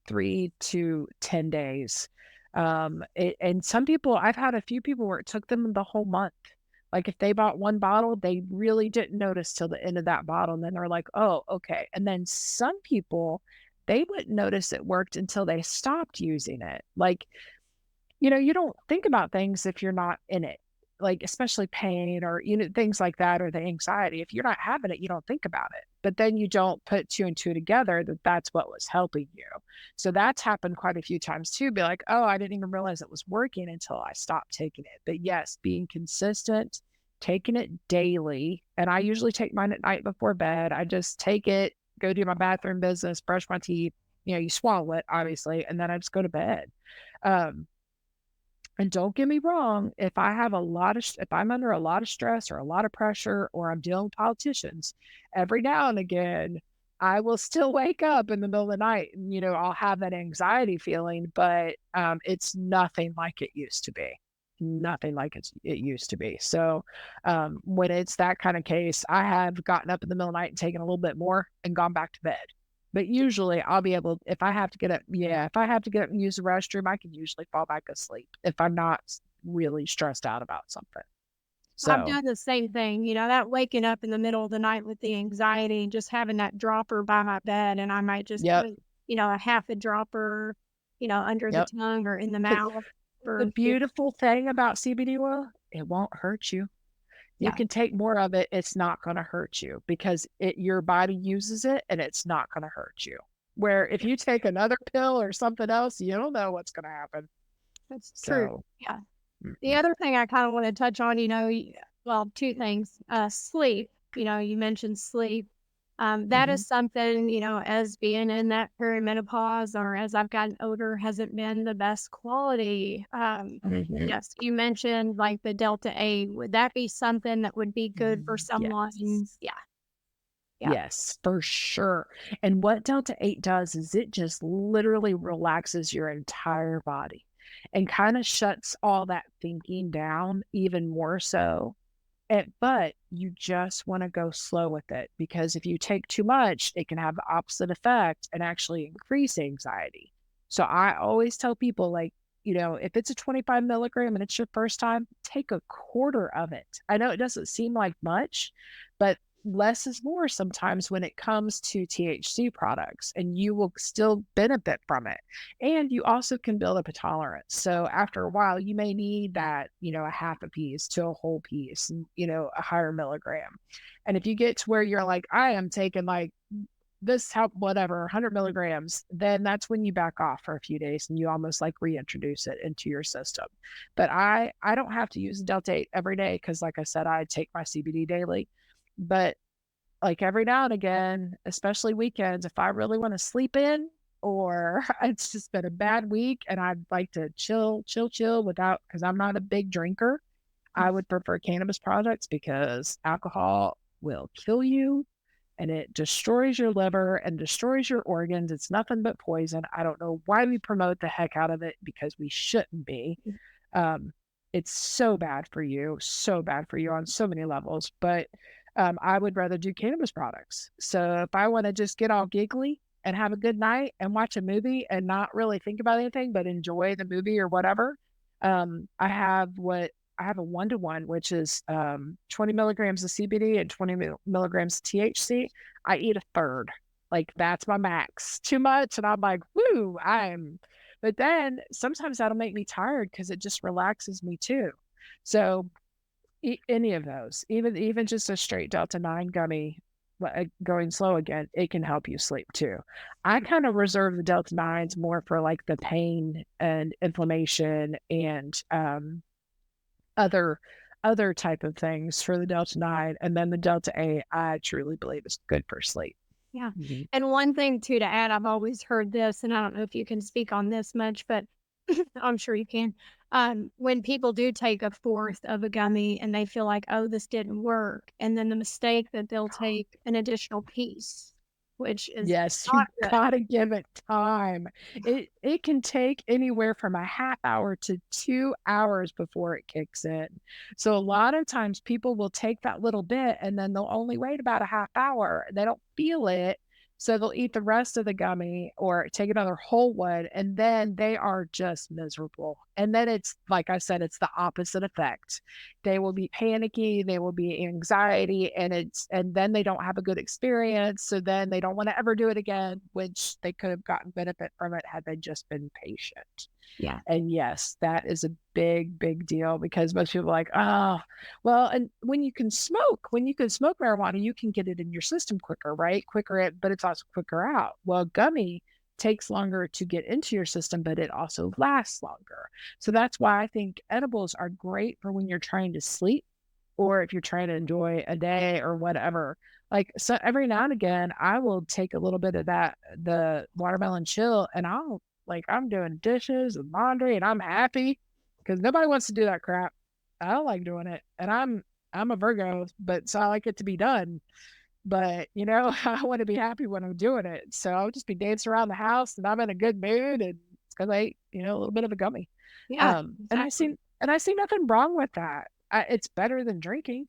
3 to 10 days. And some people, I've had a few people where it took them the whole month. Like if they bought one bottle, they really didn't notice till the end of that bottle. And then they're like, oh, okay. And then some people, they wouldn't notice it worked until they stopped using it. Like you don't think about things if you're not in it, like, especially pain or, things like that or the anxiety. If you're not having it, you don't think about it. But then you don't put two and two together that that's what was helping you. So that's happened quite a few times too. Be like, oh, I didn't even realize it was working until I stopped taking it. But yes, being consistent, taking it daily. And I usually take mine at night before bed. I just take it, go do my bathroom business, brush my teeth. You swallow it, obviously, and then I just go to bed. Um, and don't get me wrong, if I'm under a lot of stress or a lot of pressure or I'm dealing with politicians, every now and again, I will still wake up in the middle of the night and, I'll have that anxiety feeling, but it's nothing like it used to be. Nothing like it used to be. So when it's that kind of case, I have gotten up in the middle of the night and taken a little bit more and gone back to bed. But usually I'll be able if I have to get up if I have to get up and use the restroom, I can usually fall back asleep if I'm not really stressed out about something. I've So, done the same thing, that waking up in the middle of the night with the anxiety and just having that dropper by my bed, and I might just yep, put, a half a dropper, under the yep. tongue or in the The mouth the for a few. beautiful thing about CBD oil it won't hurt you. You Yeah. can take more of it, it's not gonna hurt you because your body uses it and it's not gonna hurt you. Where if you take another pill or something else, you don't know what's gonna happen. That's true. So, Yeah. The mm-mm. other thing I kind of want to touch on, well, two things. Sleep. You mentioned sleep. That Mhm. is something, as being in that perimenopause or as I've gotten older, hasn't been the best quality. Mhm. Yes, you mentioned like the Delta 8. Would that be something that would be good for someone? Yes. Yeah. Yeah. Yes, for sure. And what Delta 8 does is it just literally relaxes your entire body and kinda shuts all that thinking down even more so. But you just wanna go slow with it because if you take too much, it can have the opposite effect and actually increase anxiety. So I always tell people, like, if it's a 25 milligram and it's your first time, take a quarter of it. I know it doesn't seem like much, but less is more sometimes when it comes to THC products, and you will still benefit from it. And you also can build up a tolerance. So after a while, you may need that, a half a piece to a whole piece, and, a higher milligram. And if you get to where you're like, I am taking like this help whatever 100 milligrams, then that's when you back off for a few days and you almost like reintroduce it into your system. But I don't have to use Delta 8 every day because, like I said, I take my CBD daily. But like every now and again, especially weekends, if I really want to sleep in or it's just been a bad week and I'd like to chill without, because I'm not a big drinker, I would prefer cannabis products because alcohol will kill you and it destroys your liver and destroys your organs. It's nothing but poison. I don't know why we promote the heck out of it because we shouldn't be. Um, it's so bad for you on so many levels. But I would rather do cannabis products. So if I want to just get all giggly and have a good night and watch a movie and not really think about anything but enjoy the movie or whatever, I have a 1-to-1, which is 20 milligrams of CBD and 20 milligrams of THC. I eat a third. Like that's my max. Too much. And I'm like, woo, but then sometimes that'll make me tired because it just relaxes me too. So any of those, even just a straight Delta 9 gummy, going slow again, it can help you sleep too. I kind of reserve the Delta 9s more for like the pain and inflammation and other other type of things for the Delta 9, and then the Delta 8, I truly believe is good for sleep. Yeah. Mhm. And one thing too to add, I've always heard this, and I don't know if you can speak on this much, but I'm sure you can. When people do take a fourth of a gummy and they feel like, oh, this didn't work, and then the mistake that they'll take an additional piece, which is Yes, not you good. gotta give it time. It can take anywhere from a half hour to 2 hours before it kicks in. So a lot of times people will take that little bit and then they'll only wait about a half hour. They don't feel it. So they'll eat the rest of the gummy or take another whole one, and then they are just miserable. And then it's like I said, it's the opposite effect. They will be panicky, they will be anxiety, and then they don't have a good experience, so then they don't wanna ever do it again, which they could have gotten benefit from it had they just been patient. Yeah. And yes, that is a big, big deal because most people are like, "Oh, well," and when you can smoke marijuana, you can get it in your system quicker, right? But it's also quicker out. Well, gummy takes longer to get into your system, but it also lasts longer. So that's why I think edibles are great for when you're trying to sleep or if you're trying to enjoy a day or whatever. Like, so every now and again, I will take a little bit of the watermelon chill, and I'm doing dishes and laundry and I'm happy because nobody wants to do that crap. I don't like doing it. And I'm a Virgo, but so I like it to be done. But I want to be happy when I'm doing it. So I'll just be dancing around the house and I'm in a good mood and it's because I ate, a little bit of a gummy. Yeah. And Exactly. I see nothing wrong with that. It's better than drinking.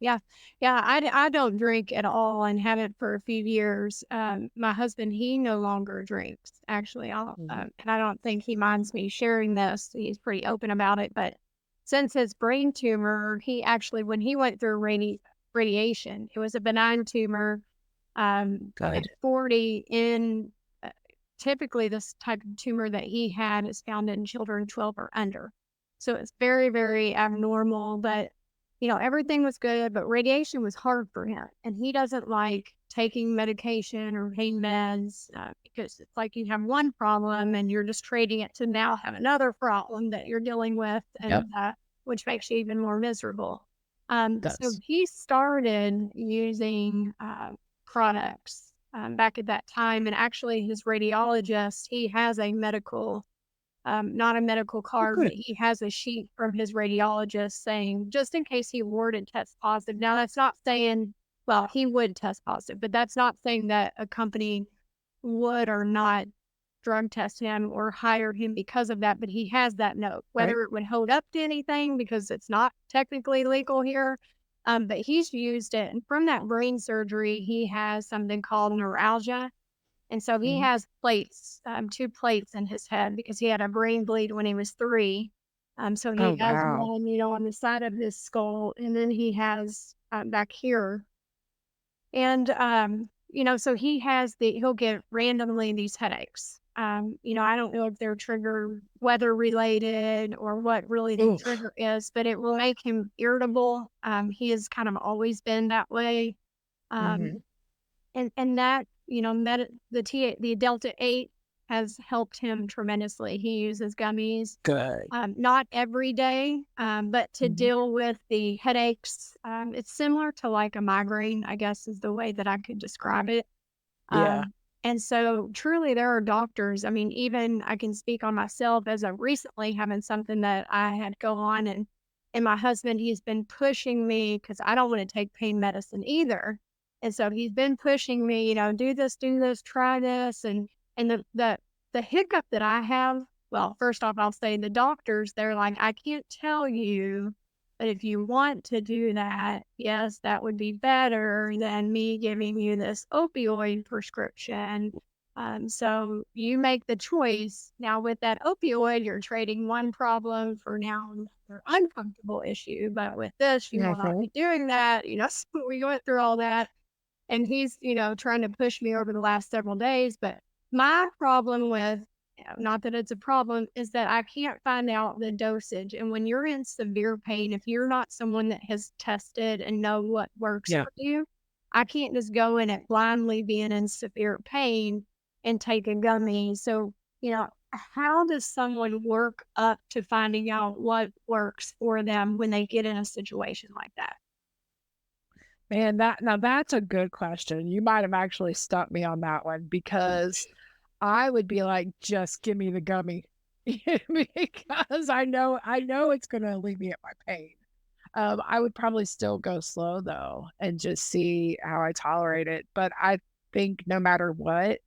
Yeah. Yeah. I don't drink at all and haven't for a few years. My husband, he no longer drinks, actually. Mhm. And I don't think he minds me sharing this. He's pretty open about it. But since his brain tumor, he actually, when he went through radiation, it was a benign tumor. At Good. 40, uh, typically this type of tumor that he had is found in children 12 or under. So it's very, very abnormal. But, everything was good, but radiation was hard for him. And he doesn't like taking medication or pain meds because it's like you have one problem and you're just trading it to now have another problem that you're dealing with, Yep. and which makes you even more miserable. So Does. he started using products back at that time. And actually, his radiologist, he has a medical, not a medical Oh, card, but good. he has a sheet from his radiologist saying, just in case he were to test positive. Now, that's not saying, well, he would test positive, but that's not saying that a company would or not drug test him or hire him because of that. But he has that note, Right. whether it would hold up to anything because it's not technically legal here. But he's used it. And from that brain surgery, he has something called neuralgia. And so he Hmm. has plates, 2 plates in his head because he had a brain bleed when he was 3. So Oh, he has wow. one, on the side of his skull, and then he has, back here. And, so he'll get randomly these headaches. I don't know if they're trigger weather related or what really the Oof. trigger is, but it will make him irritable. He has kind of always been that way. Hmm. Um, and that, the Delta 8 has helped him tremendously. He uses gummies, Good. not every day, but to Hmm. deal with the headaches. It's similar to like a migraine, I guess is the way that I could describe it. Yeah. And so truly there are doctors. I mean, even I can speak on myself as of recently having something that I had go on, and my husband, he's been pushing me because I don't want to take pain medicine either. And so he's been pushing me, do this, try this. And the hiccup that I have, well, first off, I'll say the doctors, they're like, I can't tell you, but if you want to do that, yes, that would be better than me giving you this opioid prescription. So you make the choice. Now, with that opioid, you're trading one problem for now another uncomfortable issue. But with this, you will not Hmm. be doing that. So we went through all that. And he's, trying to push me over the last several days. But my problem with, not that it's a problem, is that I can't find out the dosage. And when you're in severe pain, if you're not someone that has tested and know what works Yeah. for you, I can't just go in it blindly being in severe pain and take a gummy. So, how does someone work up to finding out what works for them when they get in a situation like that? Man, that's a good question. You might have actually stumped me on that one because I would be like, just give me the gummy because I know it's going to alleviate my pain. I would probably still go slow though and just see how I tolerate it. But I think no matter what,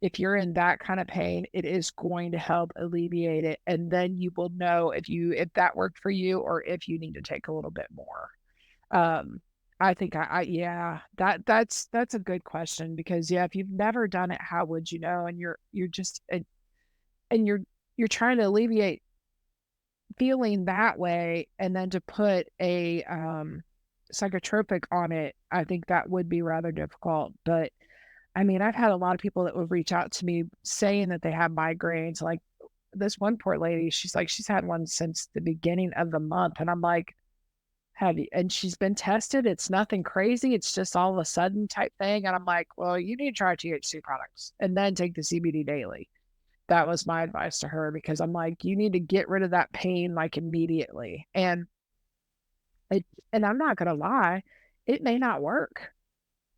if you're in that kind of pain, it is going to help alleviate it. And then you will know if that worked for you or if you need to take a little bit more. Um, I think I yeah, that's a good question because yeah, if you've never done it, how would you know? And you're just and you're trying to alleviate feeling that way, and then to put a psychotropic on it, I think that would be rather difficult. But I mean, I've had a lot of people that would reach out to me saying that they have migraines. Like this one poor lady, she's like, she's had one since the beginning of the month. And I'm like, have you, and she's been tested. It's nothing crazy. It's just all of a sudden type thing. And I'm like, well, you need to try THC products and then take the CBD daily. That was my advice to her because I'm like, you need to get rid of that pain like immediately. It, and I'm not going to lie, it may not work.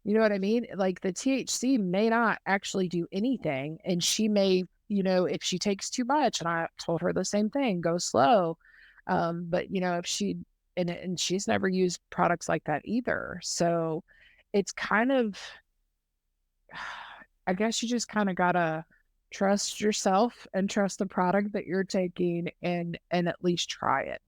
You know what I mean? Like the THC may not actually do anything. And she may, if she takes too much, and I told her the same thing, go slow. But if and she's never used products like that either. So it's kind of, I guess you just kind of gotta trust yourself and trust the product that you're taking and at least try it.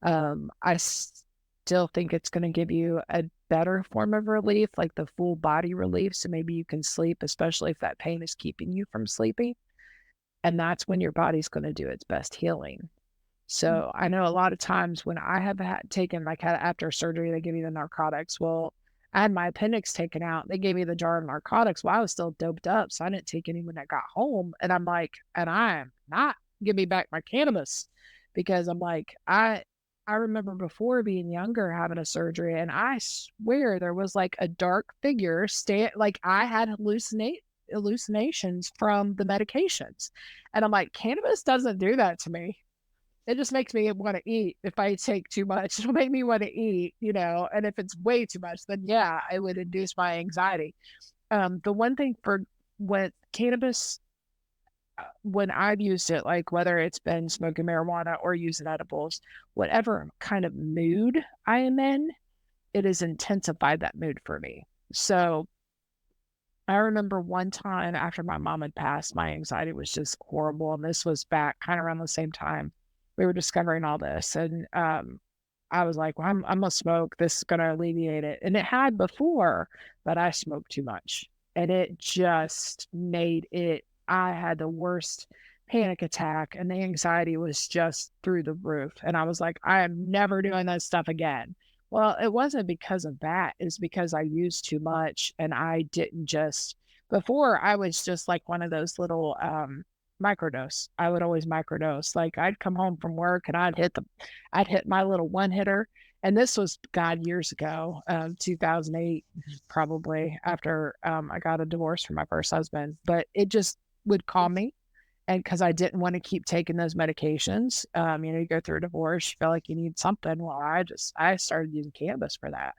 I still think it's going to give you a better form of relief, like the full body relief. So maybe you can sleep, especially if that pain is keeping you from sleeping. And that's when your body's going to do its best healing. So I know a lot of times when I have taken, like after surgery, they give you the narcotics. Well, I had my appendix taken out. They gave me the jar of narcotics. Well, I was still doped up. So I didn't take any when I got home. And I'm like, and I am not, give me back my cannabis. because I'm like, I remember before being younger having a surgery, and I swear there was like a dark figure like I had hallucinations from the medications. And I'm like, cannabis doesn't do that to me. It just makes me want to eat. If I take too much, it'll make me want to eat, and if it's way too much, then yeah, it would induce my anxiety. The one thing for what cannabis, when I've used it, like whether it's been smoking marijuana or using edibles, whatever kind of mood I am in, it has intensified that mood for me. So I remember one time after my mom had passed, my anxiety was just horrible. And this was back kind of around the same time we were discovering all this. And I was like, well, I'm going to smoke. This is going to alleviate it. And it had before, but I smoked too much. And it just made it, I had the worst panic attack, and the anxiety was just through the roof. And I was like, I am never doing that stuff again. Well, it wasn't because of that. It's because I used too much, and I didn't just, before I was just like one of those little microdose. I would always microdose. Like I'd come home from work and I'd hit my little one hitter. And this was God years ago, 2008, probably after I got a divorce from my first husband. But it just would calm me. And because I didn't want to keep taking those medications, you go through a divorce, you feel like you need something. Well, I started using cannabis for that.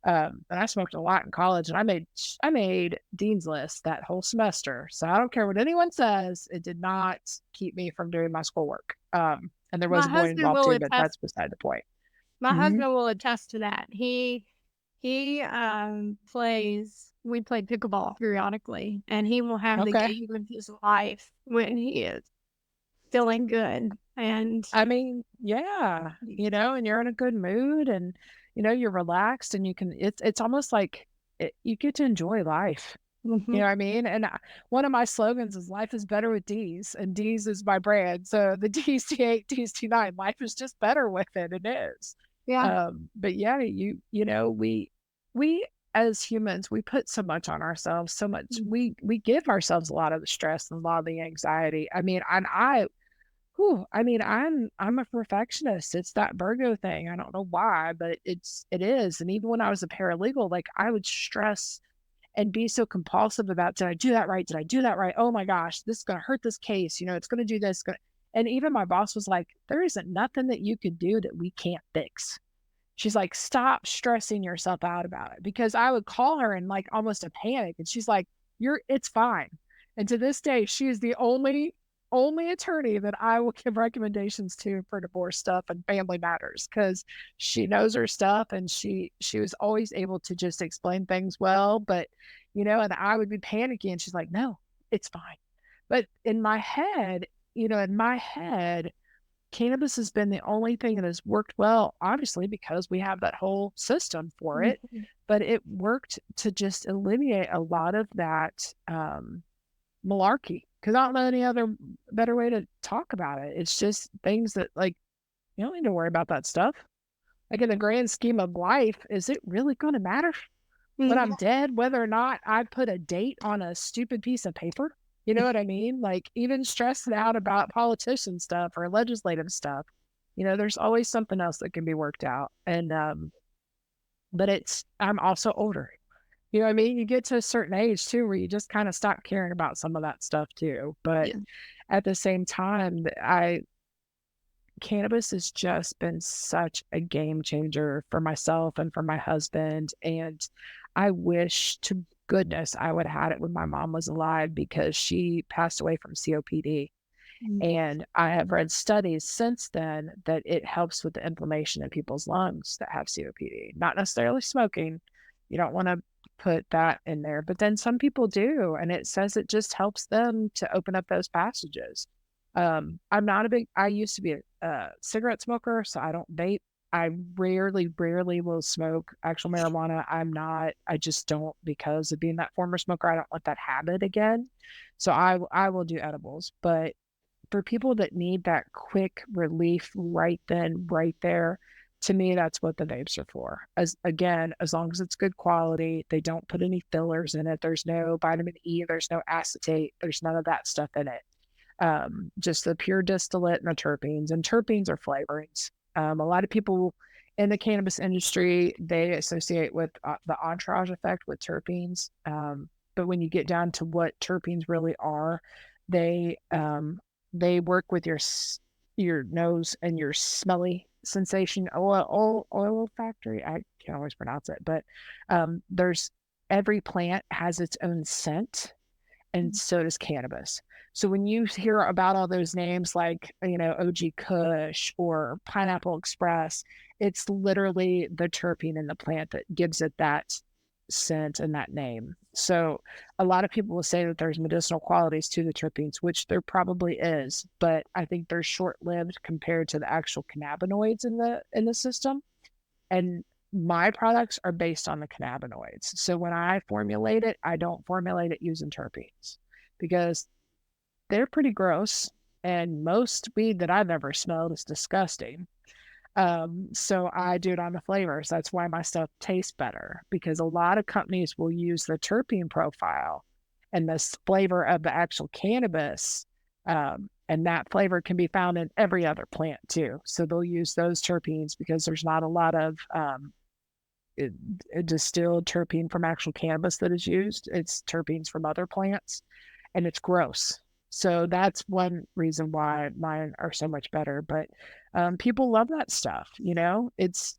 And I smoked a lot in college, and I made dean's list that whole semester. So I don't care what anyone says, it did not keep me from doing my schoolwork. And there was My a boy husband involved will too, but attest that's beside the point. My Mhm. husband will attest to that. We play pickleball periodically, and he will have the Okay. game of his life when he is feeling good. And I mean, yeah, and you're in a good mood, and you're relaxed, and it's almost like you get to enjoy life. You mhm, know what I mean? And one of my slogans is "Life is better with D's," and D's is my brand. So the D's T8, D's T9, life is just better with it. It is. yeah, But yeah, we as humans, we put so much on ourselves, so much. mm, We give ourselves a lot of the stress and a lot of the anxiety. I mean, and I mean, I'm a perfectionist. It's that Virgo thing. I don't know why, but it is. And even when I was a paralegal, like I would stress and be so compulsive about, did I do that right? Did I do that right? Oh my gosh, this is going to hurt this case. It's going to do this. And even my boss was like, there isn't nothing that you could do that we can't fix. She's like, stop stressing yourself out about it, because I would call her in like almost a panic. And she's like, it's fine. And to this day, she is the only attorney that I will give recommendations to for divorce stuff and family matters, because she knows her stuff, and she was always able to just explain things well. But and I would be panicking, and she's like, no, it's fine. But in my head, cannabis has been the only thing that has worked well, obviously, because we have that whole system for it. mhm, But it worked to just eliminate a lot of that malarkey, because I don't know any other better way to talk about it. It's just things that, like, you don't need to worry about that stuff. Like, in the grand scheme of life, is it really going to matter when mhm, I'm dead whether or not I put a date on a stupid piece of paper? You know what I mean? Like, even stressing out about politician stuff or legislative stuff, there's always something else that can be worked out. And but I'm also older. You know what I mean? You get to a certain age too where you just kind of stop caring about some of that stuff too. But yeah, at the same time, I cannabis has just been such a game changer for myself and for my husband. And I wish to goodness I would have had it when my mom was alive, because she passed away from COPD. mm, And I have read studies since then that it helps with the inflammation in people's lungs that have COPD. Not necessarily smoking. You don't want to put that in there, but then some people do. And it says it just helps them to open up those passages. I'm not a big, I used to be a cigarette smoker, so I don't vape. I rarely will smoke actual marijuana. I just don't, because of being that former smoker. I don't want that habit again. So I will do edibles. But for people that need that quick relief right then, right there, to me, that's what the vapes are for. As long as it's good quality, they don't put any fillers in it. There's no vitamin E, there's no acetate, there's none of that stuff in it. just the pure distillate and the terpenes. And terpenes are flavorings. A lot of people in the cannabis industry, they associate with the entourage effect with terpenes. But when you get down to what terpenes really are, they work with your nose and your smelly sensation, oil olfactory. I can't always pronounce it, but there's every plant has its own scent, and so does cannabis. So when you hear about all those names like, OG Kush or Pineapple Express, it's literally the terpene in the plant that gives it that scent and that name. So a lot of people will say that there's medicinal qualities to the terpenes, which there probably is, but I think they're short-lived compared to the actual cannabinoids in the system. And my products are based on the cannabinoids. So when I formulate it, I don't formulate it using terpenes because they're pretty gross. And most weed that I've ever smelled is disgusting. So I do it on the flavors. That's why my stuff tastes better, because a lot of companies will use the terpene profile and the flavor of the actual cannabis. And that flavor can be found in every other plant too. So they'll use those terpenes because there's not a lot of distilled terpene from actual cannabis that is used. It's terpenes from other plants, and it's gross. So that's one reason why mine are so much better. But people love that stuff. It's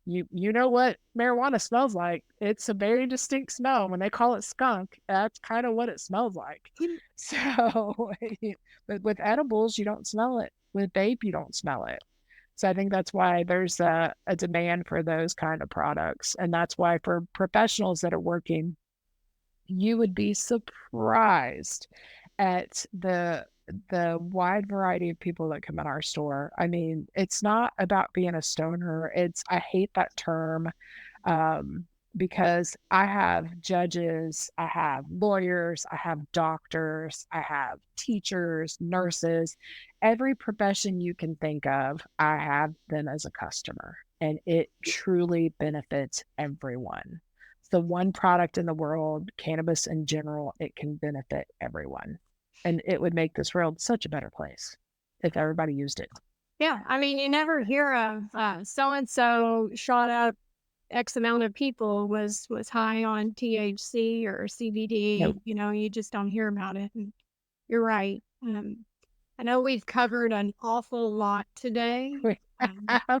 you know what marijuana smells like. It's a very distinct smell. When they call it skunk, that's kind of what it smells like. So, but with edibles, you don't smell it. With vape, you don't smell it. So I think that's why there's a demand for those kind of products. And that's why for professionals that are working, you would be surprised at the wide variety of people that come in our store. I mean, it's not about being a stoner. I hate that term, because I have judges, I have lawyers, I have doctors, I have teachers, nurses, every profession you can think of, I have them as a customer, and it truly benefits everyone. It's the one product in the world, cannabis in general, it can benefit everyone. And it would make this world such a better place if everybody used it. Yeah, I mean, you never hear of so and so shot up X amount of people was high on THC or CBD. Nope. You just don't hear about it. And you're right. I know we've covered an awful lot today. We we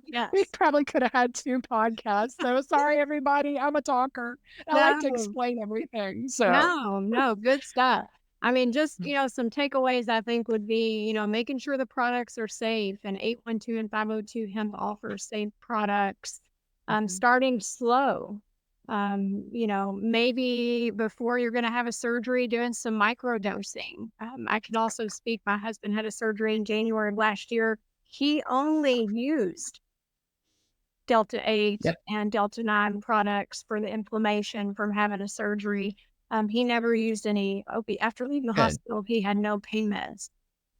Yes. probably could have had 2 podcasts. So sorry, everybody. I'm a talker. I like to No, explain everything. So no, good stuff. I mean, just, some takeaways I think would be, making sure the products are safe, and 812 and 502 hemp offers safe products. Mhm. Starting slow. Maybe before you're going to have a surgery, doing some micro dosing. I can also speak. My husband had a surgery in January of last year. He only used Delta 8 Yep. and Delta 9 products for the inflammation from having a surgery. He never used any opiate. After leaving the Good. hospital, he had no pain meds.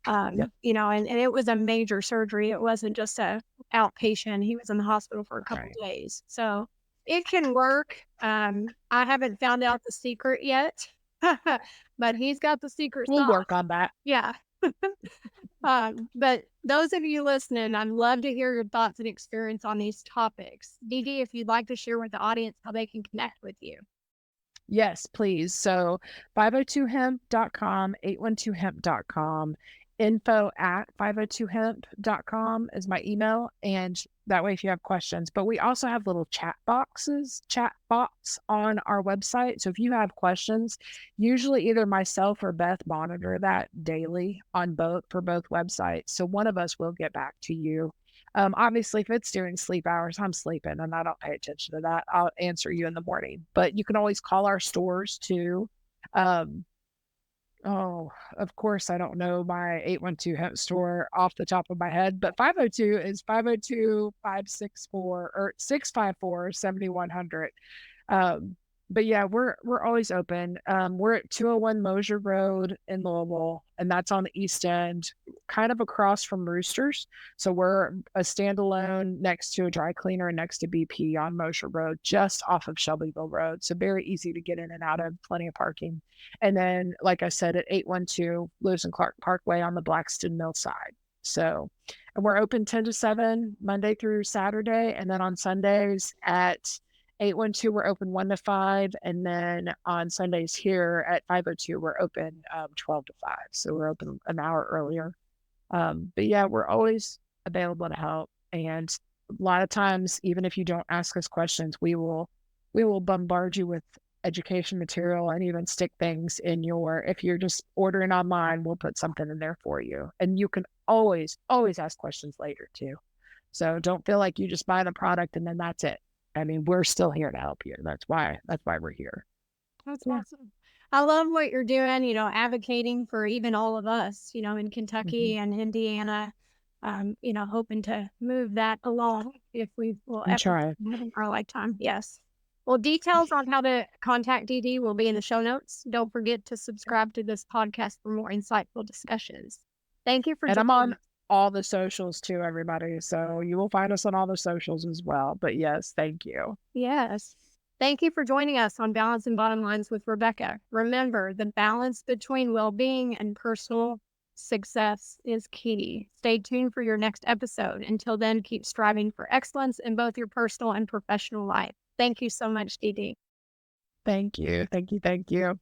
Yep. And it was a major surgery. It wasn't just a outpatient. He was in the hospital for a couple Right. days. So it can work. I haven't found out the secret yet, but he's got the secret We'll sauce. work on that. Yeah. But those of you listening, I'd love to hear your thoughts and experience on these topics. Dee Dee, if you'd like to share with the audience how they can connect with you. Yes, please. So 502hemp.com, 812hemp.com, info@502hemp.com is my email. And that way, if you have questions, but we also have little chat bots on our website. So if you have questions, usually either myself or Beth monitor that daily for both websites. So one of us will get back to you. Obviously, if it's during sleep hours, I'm sleeping and I don't pay attention to that. I'll answer you in the morning, but you can always call our stores too. Um, oh, of course, I don't know my 812 hemp store off the top of my head, but 502 is 502 564 or 654 7100. But yeah, we're always open. We're at 201 Mosier Road in Louisville, and that's on the east end, kind of across from Roosters. So we're a standalone next to a dry cleaner and next to BP on Mosier Road, just off of Shelbyville Road. So very easy to get in and out of, plenty of parking. And then, like I said, at 812 Lewis and Clark Parkway on the Blackston Mill side. So, and we're open 10 to 7 Monday through Saturday, and then on Sundays at 812, we're open 1 to 5. And then on Sundays here at 502, we're open 12 to 5. So we're open an hour earlier. But yeah, we're always available to help. And a lot of times, even if you don't ask us questions, we will bombard you with education material and even stick things in your, if you're just ordering online, we'll put something in there for you. And you can always ask questions later too. So don't feel like you just buy the product and then that's it. I mean, we're still here to help you. That's why we're here. That's Yeah. awesome. I love what you're doing, advocating for even all of us, in Mhm. Kentucky and Indiana, hoping to move that along if we will And ever try. in our lifetime. Yes. Well, details on how to contact Dee Dee will be in the show notes. Don't forget to subscribe to this podcast for more insightful discussions. Thank you for And I'm joining on us. all the socials too, everybody. So you will find us on all the socials as well. But yes, thank you. Yes. Thank you for joining us on Balance and Bottom Lines with Rebecca. Remember, the balance between well being and personal success is key. Stay tuned for your next episode. Until then, keep striving for excellence in both your personal and professional life. Thank you so much, Dee Dee. Thank you. Thank you. Thank you.